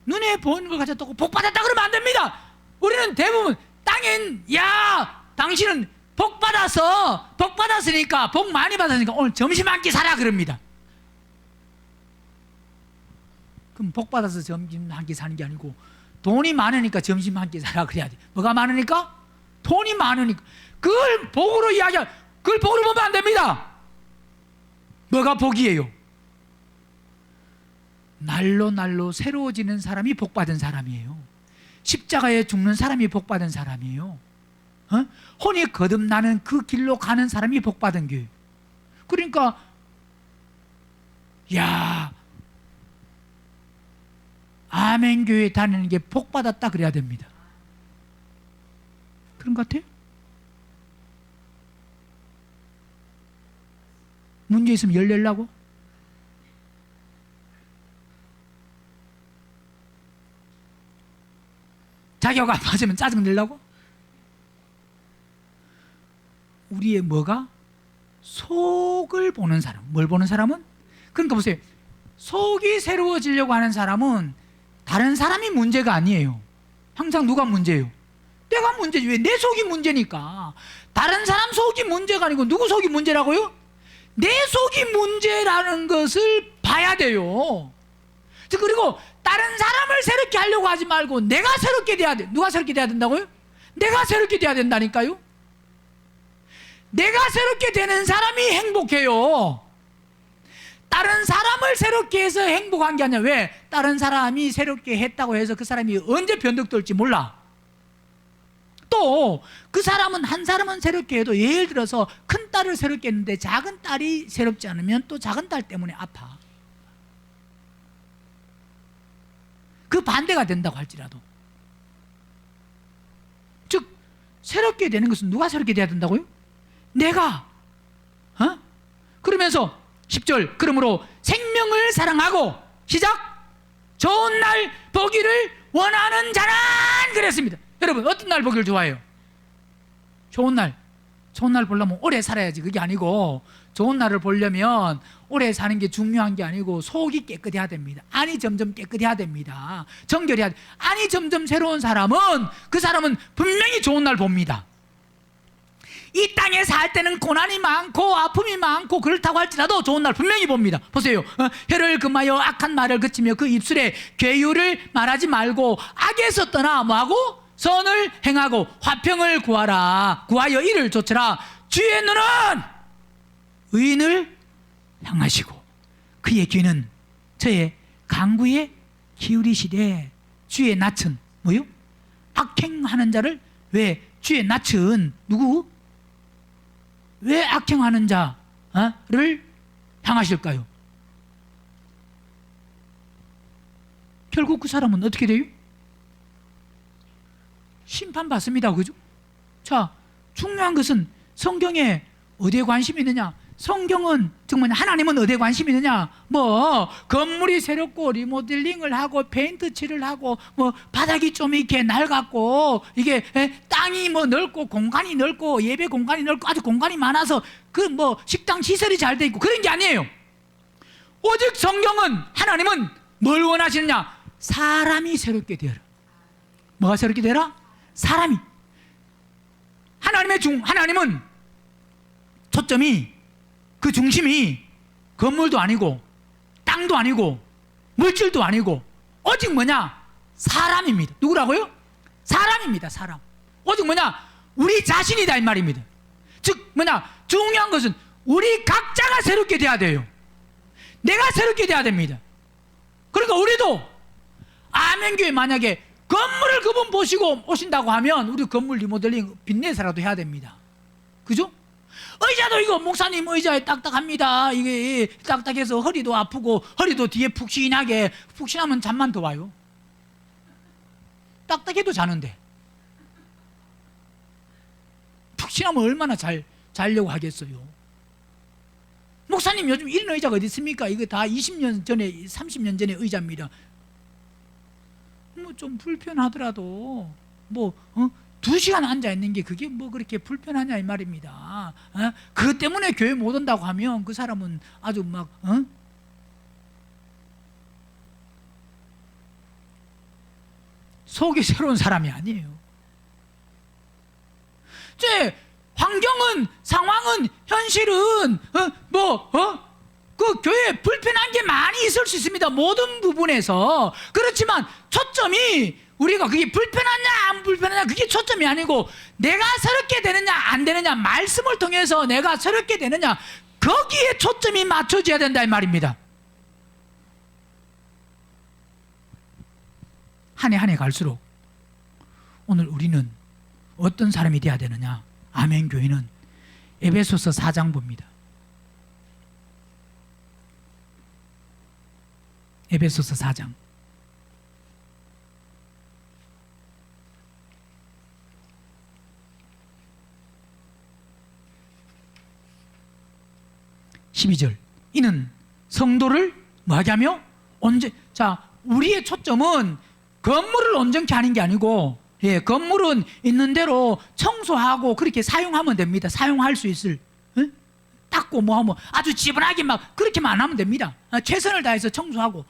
눈에 보이는 걸 가졌다고 복 받았다 그러면 안 됩니다. 우리는 대부분 땅엔, 야 당신은 복 받았으니까, 복 많이 받았으니까 오늘 점심 한 끼 사라 그럽니다. 그럼 복 받아서 점심 한 끼 사는 게 아니고, 돈이 많으니까 점심 한 끼 사라 그래야 돼. 뭐가 많으니까? 돈이 많으니까. 그걸 복으로 그걸 복으로 보면 안 됩니다. 뭐가 복이에요? 날로 새로워지는 사람이 복받은 사람이에요. 십자가에 죽는 사람이 복받은 사람이에요. 혼이 거듭나는 그 길로 가는 사람이 복받은 교회. 그러니까 야, 아멘 교회 다니는 게 복받았다 그래야 됩니다. 그런 것 같아요? 문제 있으면 열 내려고? 자기가 맞으면 짜증 내려고? 우리의 뭐가? 속을 보는 사람. 뭘 보는 사람은? 그러니까 보세요. 속이 새로워지려고 하는 사람은 다른 사람이 문제가 아니에요. 항상 누가 문제예요? 내가 문제지. 왜? 내 속이 문제니까. 다른 사람 속이 문제가 아니고 누구 속이 문제라고요? 내 속이 문제라는 것을 봐야 돼요. 그리고 다른 사람을 새롭게 하려고 하지 말고 내가 새롭게 돼야 돼. 누가 새롭게 돼야 된다고요? 내가 새롭게 돼야 된다니까요. 내가 새롭게 되는 사람이 행복해요. 다른 사람을 새롭게 해서 행복한 게 아니야. 왜? 다른 사람이 새롭게 했다고 해서 그 사람이 언제 변덕될지 몰라. 또 그 사람은, 한 사람은 새롭게 해도, 예를 들어서 큰 딸을 새롭게 했는데 작은 딸이 새롭지 않으면 또 작은 딸 때문에 아파. 그 반대가 된다고 할지라도. 즉 새롭게 되는 것은 누가 새롭게 돼야 된다고요? 내가. 그러면서 10절, 그러므로 생명을 사랑하고, 시작, 좋은 날 보기를 원하는 자란 그랬습니다. 여러분 어떤 날 보기를 좋아해요? 좋은 날 보려면 오래 살아야지. 그게 아니고 좋은 날을 보려면 오래 사는 게 중요한 게 아니고 속이 깨끗해야 됩니다. 안이 점점 깨끗해야 됩니다. 정결해야 돼. 안이 점점 새로운 사람은 그 사람은 분명히 좋은 날 봅니다. 이 땅에 살 때는 고난이 많고 아픔이 많고 그렇다고 할지라도 좋은 날 분명히 봅니다. 보세요. 혀를 금하여 악한 말을 그치며 그 입술에 괴유를 말하지 말고 악에서 떠나 뭐하고? 선을 행하고 화평을 구하여 이를 좇으라. 주의 눈은 의인을 향하시고 그의 귀는 저의 간구에 기울이시되. 주의 낯은 뭐요? 악행하는 자를 왜 주의 낯은 누구? 왜 악행하는 자를 향하실까요? 결국 그 사람은 어떻게 돼요? 심판받습니다. 그죠? 자, 중요한 것은 성경에 어디에 관심이 있느냐? 성경은 정말 하나님은 어디에 관심이 있느냐? 뭐 건물이 새롭고 리모델링을 하고 페인트 칠을 하고 뭐 바닥이 좀 이렇게 낡았고 이게 땅이 뭐 넓고 공간이 넓고 예배 공간이 넓고 아주 공간이 많아서 그 뭐 식당 시설이 잘 돼 있고 그런 게 아니에요. 오직 성경은 하나님은 뭘 원하시느냐? 사람이 새롭게 되어라. 뭐가 새롭게 되라? 사람이. 하나님은 초점이 그 중심이 건물도 아니고 땅도 아니고 물질도 아니고 오직 뭐냐? 사람입니다. 누구라고요? 사람입니다. 사람. 오직 뭐냐? 우리 자신이다 이 말입니다. 즉 뭐냐? 중요한 것은 우리 각자가 새롭게 돼야 돼요. 내가 새롭게 돼야 됩니다. 그러니까 우리도 아멘교회 만약에 건물을 그분 보시고 오신다고 하면 우리 건물 리모델링 빚내서라도 해야 됩니다. 그죠? 의자도 이거 목사님 의자에 딱딱합니다. 이게 딱딱해서 허리도 아프고 허리도 뒤에 푹신하면 잠만 더 와요. 딱딱해도 자는데 푹신하면 얼마나 자려고 하겠어요. 목사님 요즘 이런 의자가 어디 있습니까? 이거 다 20년 전에 30년 전에 의자입니다. 뭐 좀 불편하더라도 2시간 앉아있는 게 그게 뭐 그렇게 불편하냐 이 말입니다. 그것 때문에 교회 못 온다고 하면 그 사람은 아주 막 속이 새로운 사람이 아니에요. 환경은 상황은 현실은 그 교회에 불편한 게 많이 있을 수 있습니다. 모든 부분에서. 그렇지만 초점이 우리가 그게 불편하냐 안 불편하냐 그게 초점이 아니고 내가 새롭게 되느냐 안 되느냐 말씀을 통해서 내가 새롭게 되느냐 거기에 초점이 맞춰져야 된다 이 말입니다. 한 해 갈수록 오늘 우리는 어떤 사람이 돼야 되느냐? 아멘교회는 에베소서 4장 봅니다. 에베소서 4장 12절 이는 성도를 뭐하게 하며 우리의 초점은 건물을 온전케 하는 게 아니고 건물은 있는 대로 청소하고 그렇게 사용하면 됩니다. 사용할 수 있을 닦고 뭐하면 아주 지저분하게 막 그렇게만 안 하면 됩니다. 최선을 다해서 청소하고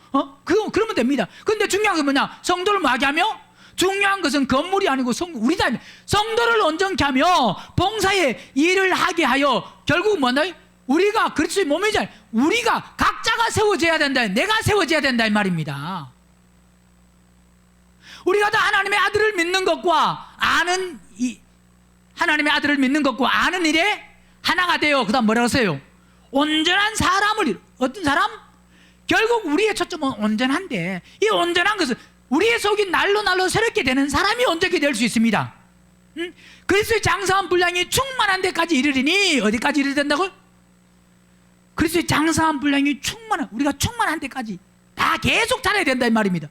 그러면 됩니다. 근데 중요한 건 뭐냐? 성도를 뭐하게 하며? 중요한 것은 건물이 아니고 우리다. 성도를 온전케 하며 봉사의 일을 하게 하여 결국 뭐냐? 우리가 그리스도의 몸이잖아요. 우리가 각자가 세워져야 된다. 내가 세워져야 된다 이 말입니다. 우리가 다 하나님의 아들을 믿는 것과 하나님의 아들을 믿는 것과 아는 일에 하나가 돼요. 그 다음 뭐라고 하세요? 온전한 사람을. 어떤 사람? 결국 우리의 초점은 온전한데 이 온전한 것은 우리의 속이 날로 새롭게 되는 사람이 온전하게 될 수 있습니다. 그리스도의 장성한 분량이 충만한 데까지 이르리니 어디까지 이르야 된다고요? 그리스도의 장성한 분량이 우리가 충만한 데까지 다 계속 자라야 된다 이 말입니다.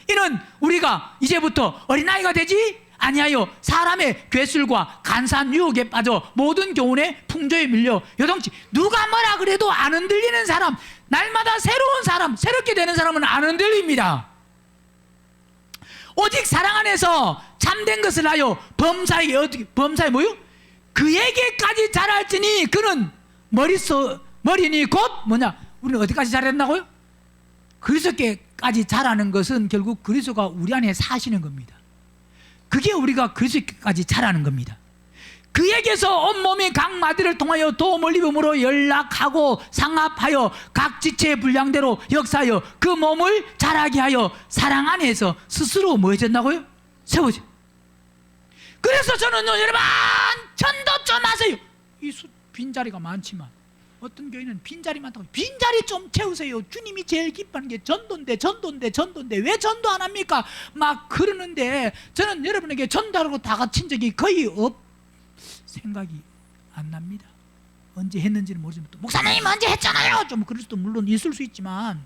이는 우리가 이제부터 어린아이가 되지 아니하여 사람의 괴술과 간사한 유혹에 빠져 모든 교훈의 풍조에 밀려 요동치. 누가 뭐라 그래도 안 흔들리는 사람, 날마다 새로운 사람, 새롭게 되는 사람은 안 흔들립니다. 오직 사랑 안에서 참된 것을 하여 범사에게 어떻게 범사에 뭐요? 그에게까지 자랄지니 그는 머리니 곧 뭐냐? 우리는 어디까지 자란다고요? 그리스도께까지 자라는 것은 결국 그리스도가 우리 안에 사시는 겁니다. 그게 우리가 그리스도께까지 자라는 겁니다. 그에게서 온몸이 각 마디를 통하여 도움을 입음으로 연락하고 상합하여 각 지체의 분량대로 역사하여 그 몸을 자라게 하여 사랑 안에서 스스로 뭐 해준다고요? 세워져. 그래서 저는 여러분 전도 좀 하세요. 이 빈자리가 많지만 어떤 교회는 빈자리 많다고 빈자리 좀 채우세요. 주님이 제일 기뻐하는 게 전도인데 왜 전도 안 합니까? 막 그러는데 저는 여러분에게 전도하라고 다그친 적이 거의 생각이 안 납니다. 언제 했는지는 모르지만 또 목사님 언제 했잖아요. 좀 그럴 수도 물론 있을 수 있지만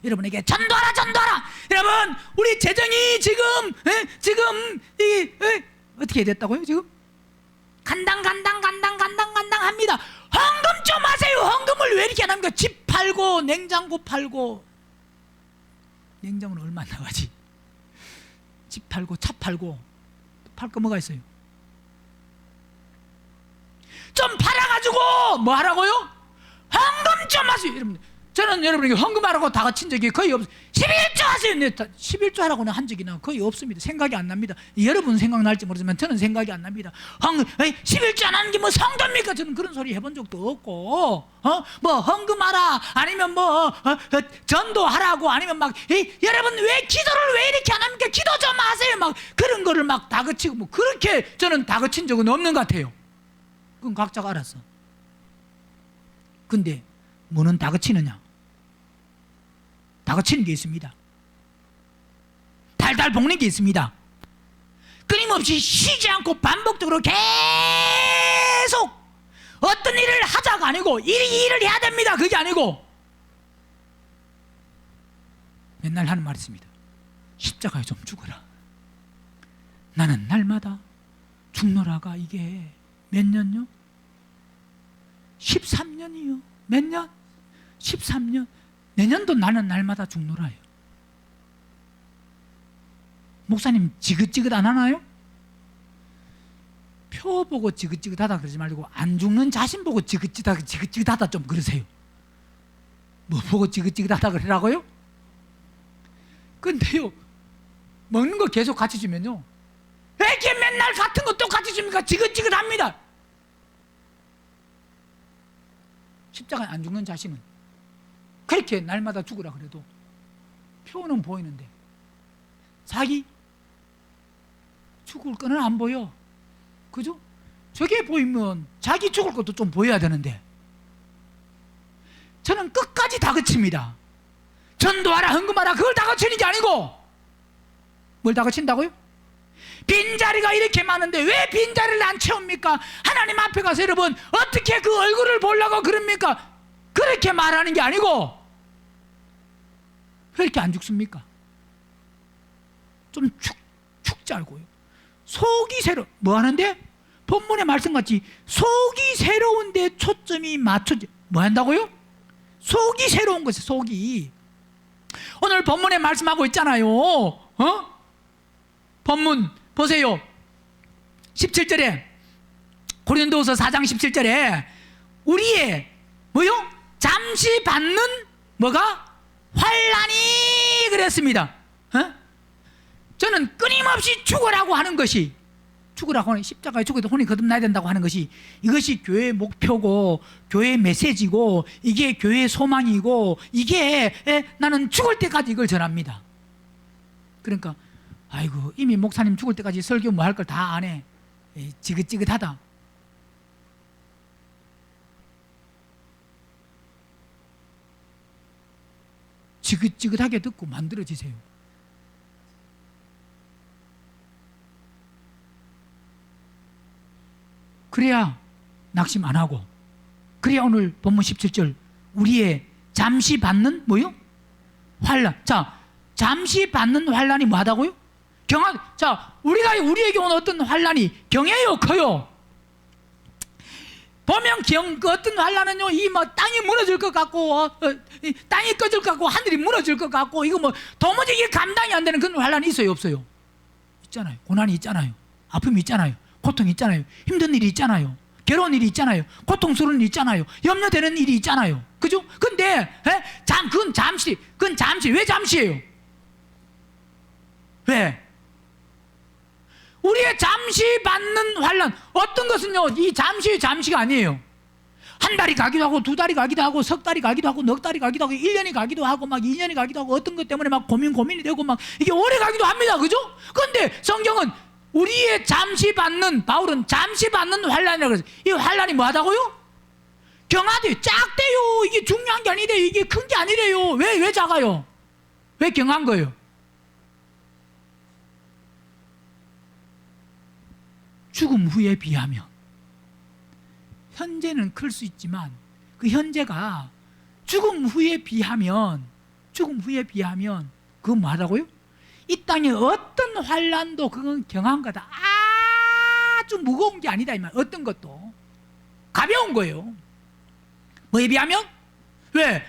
여러분에게 전도하라. 여러분 우리 재정이 지금 어떻게 됐다고요? 지금 간당 합니다. 헌금 좀 하세요. 헌금을 왜 이렇게 안 합니까? 집 팔고 냉장고 팔고 냉장고는 얼마 나가지? 집 팔고 차 팔고 팔 거 뭐가 있어요? 좀 팔아가지고 뭐 하라고요? 헌금 좀 하세요. 여러분 저는 여러분에게 헌금하라고 다그친 적이 거의 없어요. 11조 하세요. 11조 하라고는 한 적이 거의 없습니다. 생각이 안 납니다. 여러분 생각날지 모르지만 저는 생각이 안 납니다. 11조 안 하는 게 뭐 성도입니까? 저는 그런 소리 해본 적도 없고 뭐 헌금하라 아니면 전도하라고 아니면 막 여러분 왜 기도를 왜 이렇게 안 합니까? 기도 좀 하세요. 막 그런 거를 막 다그치고 뭐 그렇게 저는 다그친 적은 없는 것 같아요. 그건 각자가 알았어. 근데 뭐는 다그치느냐? 다그치는 게 있습니다. 달달 볶는 게 있습니다. 끊임없이 쉬지 않고 반복적으로 계속 어떤 일을 하자가 아니고 일을 해야 됩니다. 그게 아니고 맨날 하는 말이 있습니다. 십자가에 좀 죽어라. 나는 날마다 죽노라가 이게 몇 년요? 13년이요. 몇 년? 13년. 내년도 나는 날마다 죽노라요. 목사님 지긋지긋 안 하나요? 표 보고 지긋지긋하다 그러지 말고 안 죽는 자신 보고 지긋지긋하다 좀 그러세요. 뭐 보고 지긋지긋하다 그러라고요? 근데요 먹는 거 계속 같이 주면요 왜 이렇게 맨날 같은 거 똑같이 줍니까? 지긋지긋합니다. 십자가에 안 죽는 자신은 그렇게 날마다 죽으라 그래도 표는 보이는데 자기 죽을 거는 안 보여. 그죠? 저게 보이면 자기 죽을 것도 좀 보여야 되는데 저는 끝까지 다그칩니다. 전도하라 헌금하라 그걸 다그치는 게 아니고 뭘 다그친다고요? 빈자리가 이렇게 많은데 왜 빈자리를 안 채웁니까? 하나님 앞에 가서 여러분 어떻게 그 얼굴을 보려고 그럽니까? 그렇게 말하는 게 아니고 왜 이렇게 안 죽습니까? 좀 죽지 알고요. 속이 뭐 하는데? 본문의 말씀같이 속이 새로운데 초점이 맞춰져 뭐 한다고요? 속이 새로운 것이 속이 오늘 본문에 말씀하고 있잖아요. 본문 보세요. 17절에 고린도후서 4장 17절에 우리의 뭐요? 잠시 받는 뭐가? 환난이 그랬습니다. 저는 끊임없이 죽으라고 하는 것이 죽으라고 하는 십자가에 죽어도 혼이 거듭나야 된다고 하는 것이 이것이 교회의 목표고 교회의 메시지고 이게 교회의 소망이고 이게 나는 죽을 때까지 이걸 전합니다. 그러니까 아이고 이미 목사님 죽을 때까지 설교 뭐 할 걸 다 안 해. 지긋지긋하다. 지긋지긋하게 듣고 만들어지세요. 그래야 낙심 안 하고 그래야 오늘 본문 17절 우리의 잠시 받는 뭐요? 환난. 자, 잠시 받는 환난이 뭐하다고요? 자, 우리에게 오는 어떤 환난이 경해요, 커요? 보면 그 어떤 환란은요, 이 뭐 땅이 무너질 것 같고, 이 땅이 꺼질 것 같고, 하늘이 무너질 것 같고, 이거 뭐 도무지 이게 감당이 안 되는 그런 환란이 있어요, 없어요? 있잖아요. 고난이 있잖아요. 아픔이 있잖아요. 고통이 있잖아요. 힘든 일이 있잖아요. 괴로운 일이 있잖아요. 고통스러운 일이 있잖아요. 염려되는 일이 있잖아요. 그죠? 근데 그건 잠시. 왜 잠시예요? 왜? 우리의 잠시 받는 환란, 어떤 것은요, 이 잠시가 아니에요. 한 달이 가기도 하고, 두 달이 가기도 하고, 석 달이 가기도 하고, 넉 달이 가기도 하고, 1년이 가기도 하고, 막 2년이 가기도 하고, 어떤 것 때문에 막 고민이 되고, 막 이게 오래 가기도 합니다. 그죠? 근데 성경은 우리의 잠시 받는, 바울은 잠시 받는 환란이라고 그래서, 이 환란이 뭐 하다고요? 경하대요. 작대요. 이게 중요한 게 아니래요. 이게 큰 게 아니래요. 왜 작아요? 왜 경한 거예요? 죽음 후에 비하면, 현재는 클 수 있지만 그 현재가 죽음 후에 비하면 그건 뭐하다고요? 이 땅의 어떤 환란도 그건 경한 거다. 아주 무거운 게 아니다 이 말. 어떤 것도 가벼운 거예요. 뭐에 비하면? 왜?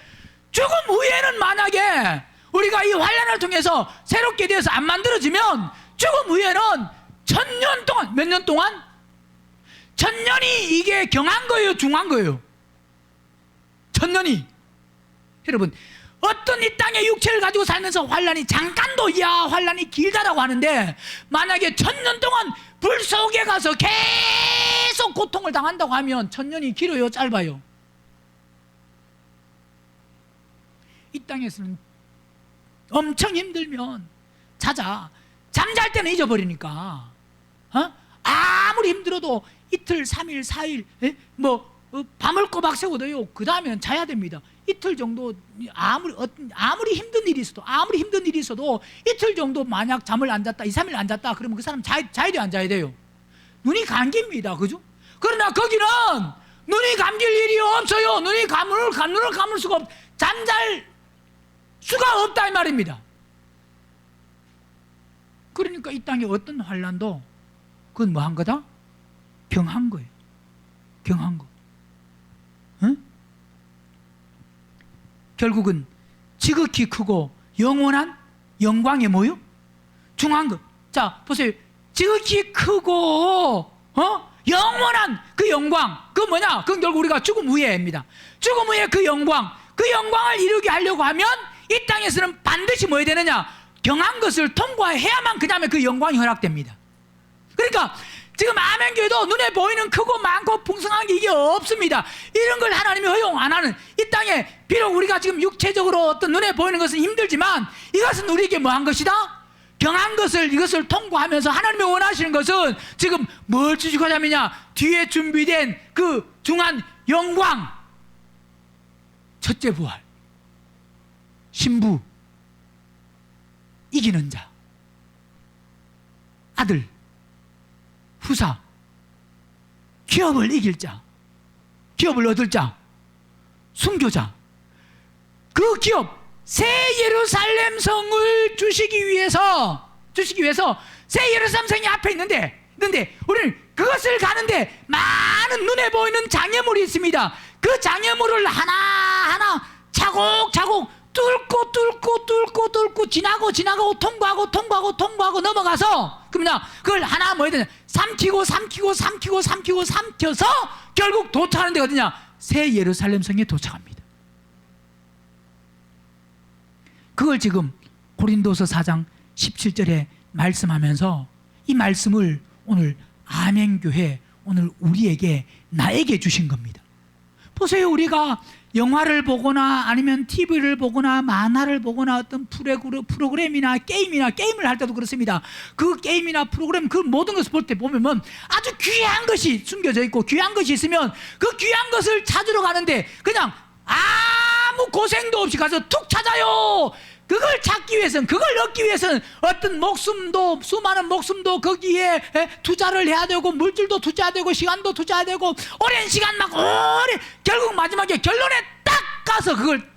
죽음 후에는 만약에 우리가 이 환란을 통해서 새롭게 되어서 안 만들어지면, 죽음 후에는 1000년 동안, 몇 년 동안? 1000년이 이게 경한 거예요, 중한 거예요? 1000년이. 여러분, 어떤 이 땅의 육체를 가지고 살면서 환란이 잠깐도 환란이 길다라고 하는데, 만약에 1000년 동안 불 속에 가서 계속 고통을 당한다고 하면 1000년이 길어요, 짧아요? 이 땅에서는 엄청 힘들면 잠잘 때는 잊어버리니까, 아무리 힘들어도 이틀, 3일, 4일, 밤을 꼬박 새워도요, 그 다음에는 자야 됩니다. 이틀 정도, 아무리 힘든 일이 있어도 이틀 정도 만약 잠을 안 잤다, 2, 3일 안 잤다, 그러면 그 사람 자야 돼요, 안 자야 돼요? 눈이 감깁니다. 그죠? 그러나 거기는 눈이 감길 일이 없어요. 눈을 감을 수가 잠잘 수가 없다 이 말입니다. 그러니까 이 땅의 어떤 환란도 그건 뭐 한 거다? 경한 거예요. 경한 거. 응? 결국은 지극히 크고 영원한 영광의 뭐요? 중한 것. 자, 보세요. 지극히 크고 영원한 그 영광. 그건 뭐냐? 그건 결국 우리가 죽음 후에입니다. 죽음 후에 그 영광을 이루게 하려고 하면 이 땅에서는 반드시 뭐 해야 되느냐? 경한 것을 통과해야만 그 다음에 그 영광이 허락됩니다. 그러니까 지금 아멘교회도 눈에 보이는 크고 많고 풍성한 게 이게 없습니다. 이런 걸 하나님이 허용 안 하는, 이 땅에 비록 우리가 지금 육체적으로 어떤 눈에 보이는 것은 힘들지만 이것은 우리에게 뭐 한 것이다? 경한 것을, 이것을 통과하면서 하나님이 원하시는 것은 지금 뭘 주시고자면요, 뒤에 준비된 그 중한 영광, 첫째 부활, 신부, 이기는 자, 아들, 후사, 기업을 이길 자, 기업을 얻을 자, 순교자, 그 기업, 새 예루살렘 성을 주시기 위해서 새 예루살렘 성이 앞에 있는데 우리는 그것을 가는데 많은 눈에 보이는 장애물이 있습니다. 그 장애물을 하나하나 차곡차곡 뚫고 지나고 통과하고 넘어가서, 그러면 그걸 하나 뭐 해야 되냐, 삼켜서 결국 도착하는 데가 어디냐? 새 예루살렘 성에 도착합니다. 그걸 지금 고린도서 4장 17절에 말씀하면서 이 말씀을 오늘 아멘교회, 오늘 우리에게, 나에게 주신 겁니다. 보세요. 우리가 영화를 보거나 아니면 TV를 보거나 만화를 보거나 어떤 프로그램이나 게임을 할 때도 그렇습니다. 그 게임이나 프로그램, 그 모든 것을 볼 때 보면 아주 귀한 것이 숨겨져 있고, 귀한 것이 있으면 그 귀한 것을 찾으러 가는데 그냥 아무 고생도 없이 가서 툭 찾아요. 그걸 찾기 위해서는, 그걸 얻기 위해서는 어떤 수많은 목숨도 거기에 투자를 해야 되고, 물질도 투자해야 되고, 시간도 투자해야 되고, 오랜 시간 막 결국 마지막에 결론에 딱 가서 그걸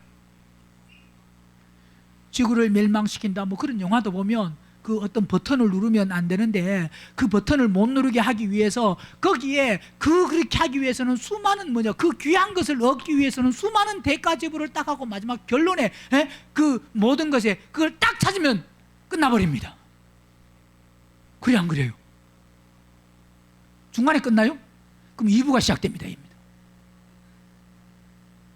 지구를 멸망시킨다, 뭐 그런 영화도 보면 그 어떤 버튼을 누르면 안 되는데 그 버튼을 못 누르게 하기 위해서 거기에 그렇게 하기 위해서는 수많은 그 귀한 것을 얻기 위해서는 수많은 대가 지불을 딱 하고 마지막 결론에 그 모든 것에 그걸 딱 찾으면 끝나버립니다. 그래 안 그래요? 중간에 끝나요? 그럼 2부가 시작됩니다.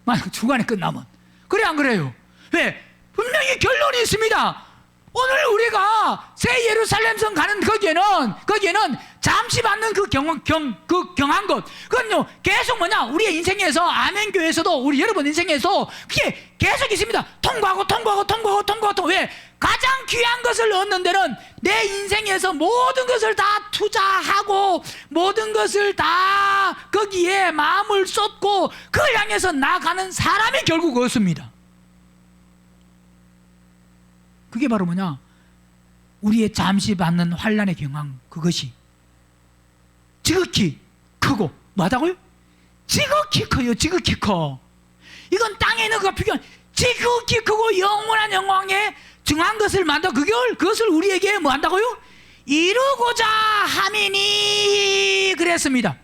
만약 중간에 끝나면 그래 안 그래요? 왜? 분명히 결론이 있습니다. 오늘 우리가 새 예루살렘성 가는 거기에는 잠시 받는 그 경한 것, 그건요 계속 우리의 인생에서 아멘교회에서도 우리 여러분 인생에서 그게 계속 있습니다. 통과하고 왜? 가장 귀한 것을 얻는 데는 내 인생에서 모든 것을 다 투자하고 모든 것을 다 거기에 마음을 쏟고 그걸 향해서 나가는 사람이 결국 얻습니다. 그게 바로 우리의 잠시 받는 환난의 경황, 그것이 지극히 크고 뭐하다고요? 지극히 커요. 지극히 커. 이건 땅에 있는 것과 비교한 지극히 크고 영원한 영광에 증한 것을 그것을 우리에게 뭐한다고요? 이루고자 함이니 그랬습니다.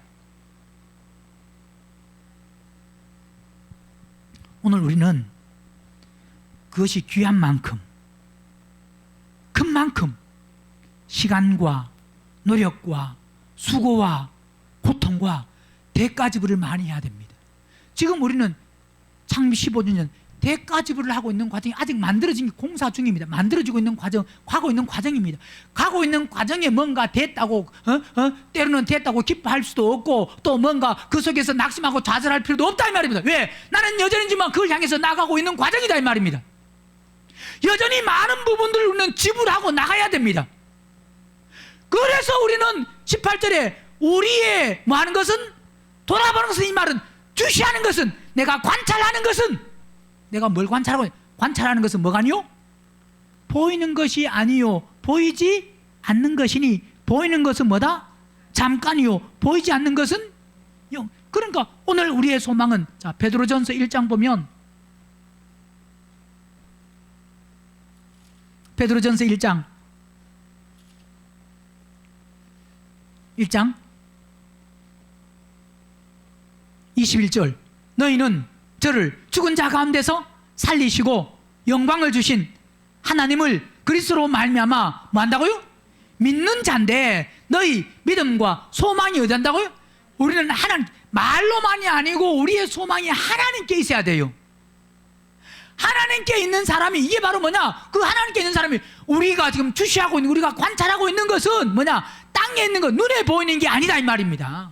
오늘 우리는 그것이 귀한 만큼 큰 만큼 시간과 노력과 수고와 고통과 대가 지불을 많이 해야 됩니다. 지금 우리는 창립 15주년 대가 지불을 하고 있는 과정이 아직 만들어진 공사 중입니다. 만들어지고 있는 과정, 가고 있는 과정입니다. 가고 있는 과정에 뭔가 됐다고 때로는 됐다고 기뻐할 수도 없고 또 뭔가 그 속에서 낙심하고 좌절할 필요도 없다 이 말입니다. 왜? 나는 여전히지만 그걸 향해서 나가고 있는 과정이다 이 말입니다. 여전히 많은 부분들을 우리는 지불하고 나가야 됩니다. 그래서 우리는 18절에 우리의 하는 것은 돌아보는 것은 이 말은 주시하는 것은 내가 관찰하는 것은 내가 뭘 관찰하는 것은 뭐가 아니요? 보이는 것이 아니요 보이지 않는 것이니 보이는 것은 뭐다? 잠깐이요 보이지 않는 것은 영. 그러니까 오늘 우리의 소망은 자 베드로전서 1장 보면 베드로전서 1장 21절 너희는 저를 죽은 자 가운데서 살리시고 영광을 주신 하나님을 그리스도로 말미암아 뭐한다고요? 믿는 자인데 너희 믿음과 소망이 어디 한다고요? 우리는 말로만이 아니고 우리의 소망이 하나님께 있어야 돼요. 하나님께 있는 사람이 이게 바로 그 하나님께 있는 사람이 우리가 지금 주시하고 있는 우리가 관찰하고 있는 것은 땅에 있는 것 눈에 보이는 게 아니다 이 말입니다.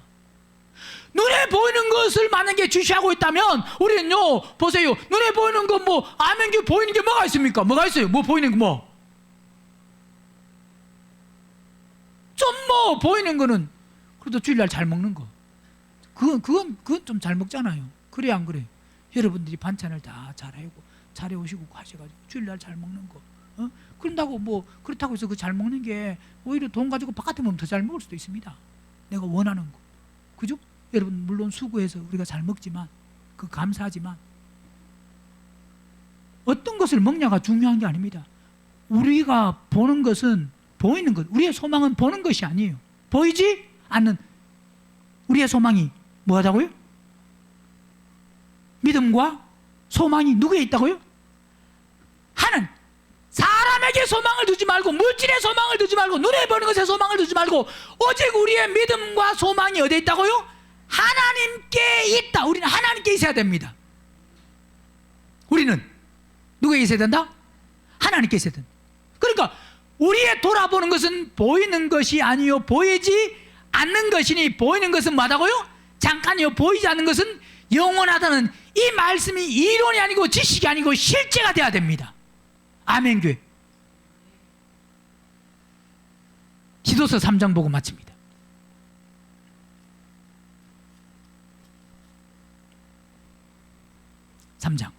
눈에 보이는 것을 만약에 주시하고 있다면 우리는요 보세요 눈에 보이는 거 아멘교 보이는 게 뭐가 있습니까? 뭐가 있어요? 보이는 거 좀 보이는 거는 그래도 주일날 잘 먹는 거 그건 좀 잘 먹잖아요. 그래 안 그래? 여러분들이 반찬을 다 잘해 오시고 하셔가지고 주일날 잘 먹는 거 그런다고 그렇다고 해서 그 잘 먹는 게 오히려 돈 가지고 바깥에 먹으면 더 잘 먹을 수도 있습니다. 내가 원하는 거 그죠? 여러분 물론 수고해서 우리가 잘 먹지만 감사하지만 어떤 것을 먹냐가 중요한 게 아닙니다. 우리가 보는 것은 보이는 것 우리의 소망은 보는 것이 아니에요. 보이지 않는 우리의 소망이 뭐하다고요? 믿음과 소망이 누구에 있다고요? 하는 사람에게 소망을 두지 말고 물질에 소망을 두지 말고 눈에 보는 것에 소망을 두지 말고 오직 우리의 믿음과 소망이 어디에 있다고요? 하나님께 있다. 우리는 하나님께 있어야 됩니다. 우리는 누구에게 있어야 된다? 하나님께 있어야 된다. 그러니까 우리의 돌아보는 것은 보이는 것이 아니요 보이지 않는 것이니 보이는 것은 뭐다고요? 잠깐이요 보이지 않는 것은 영원하다는 이 말씀이 이론이 아니고 지식이 아니고 실제가 돼야 됩니다. 아멘 교회. 지도서 3장 보고 마칩니다. 3장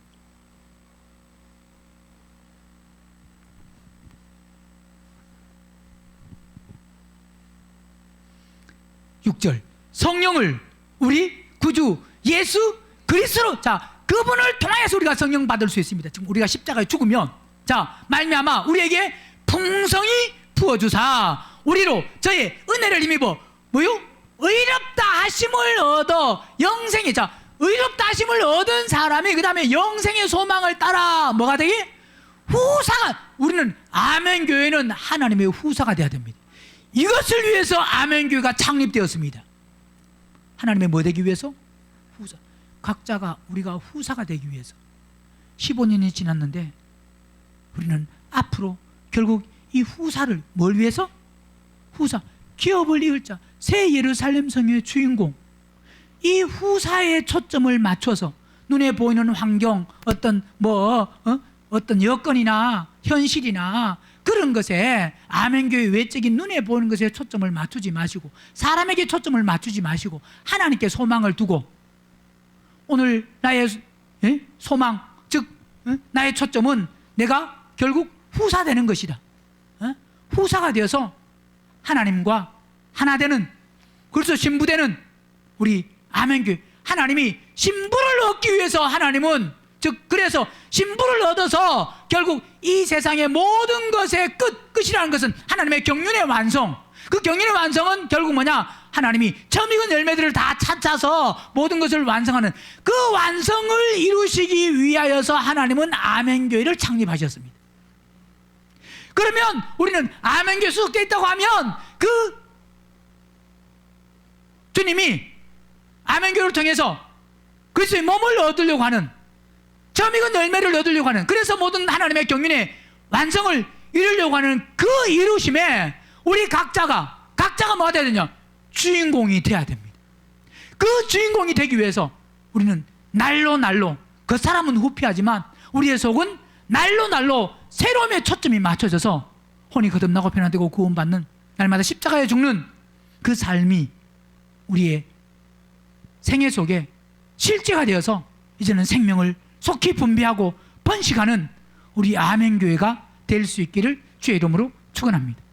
6절 성령을 우리 구주 예수 그리스도로 그분을 통하여서 우리가 성령 받을 수 있습니다. 지금 우리가 십자가에 죽으면 말미암아 우리에게 풍성히 부어주사 우리로 저의 은혜를 힘입어 뭐요? 의롭다 하심을 얻어 영생의 자 의롭다 하심을 얻은 사람이 그 다음에 영생의 소망을 따라 뭐가 되기? 후사가 우리는 아멘교회는 하나님의 후사가 되어야 됩니다. 이것을 위해서 아멘교회가 창립되었습니다. 하나님의 뭐 되기 위해서? 후사. 각자가 우리가 후사가 되기 위해서 15년이 지났는데 우리는 앞으로 결국 이 후사를 뭘 위해서? 후사, 기업을 이을 자, 새 예루살렘 성의 주인공 이 후사에 초점을 맞춰서 눈에 보이는 환경 어떤 어떤 여건이나 현실이나 그런 것에 아멘교회 외적인 눈에 보이는 것에 초점을 맞추지 마시고 사람에게 초점을 맞추지 마시고 하나님께 소망을 두고 오늘 나의 소망 즉 나의 초점은 내가 결국 후사 되는 것이다. 후사가 되어서 하나님과 하나 되는 그래서 신부되는 우리 아멘교회 하나님이 신부를 얻기 위해서 하나님은 즉 그래서 신부를 얻어서 결국 이 세상의 모든 것의 끝이라는 것은 하나님의 경륜의 완성 그 경륜의 완성은 결국 뭐냐 하나님이 처음 익은 열매들을 다 찾아서 모든 것을 완성하는 그 완성을 이루시기 위하여서 하나님은 아멘교회를 창립하셨습니다. 그러면 우리는 아멘교회 소속되어 있다고 하면 그 주님이 아멘교회를 통해서 그리스도의 몸을 얻으려고 하는 처음 익은 열매를 얻으려고 하는 그래서 모든 하나님의 경륜의 완성을 이루려고 하는 그 이루심에 우리 각자가 뭐가 되어야 되냐? 주인공이 되어야 됩니다. 그 주인공이 되기 위해서 우리는 날로 그 사람은 후피하지만 우리의 속은 날로 새로움의 초점이 맞춰져서 혼이 거듭나고 변화되고 구원받는 날마다 십자가에 죽는 그 삶이 우리의 생애 속에 실제가 되어서 이제는 생명을 속히 분배하고 번식하는 우리 아멘교회가 될 수 있기를 주의 이름으로 축원합니다.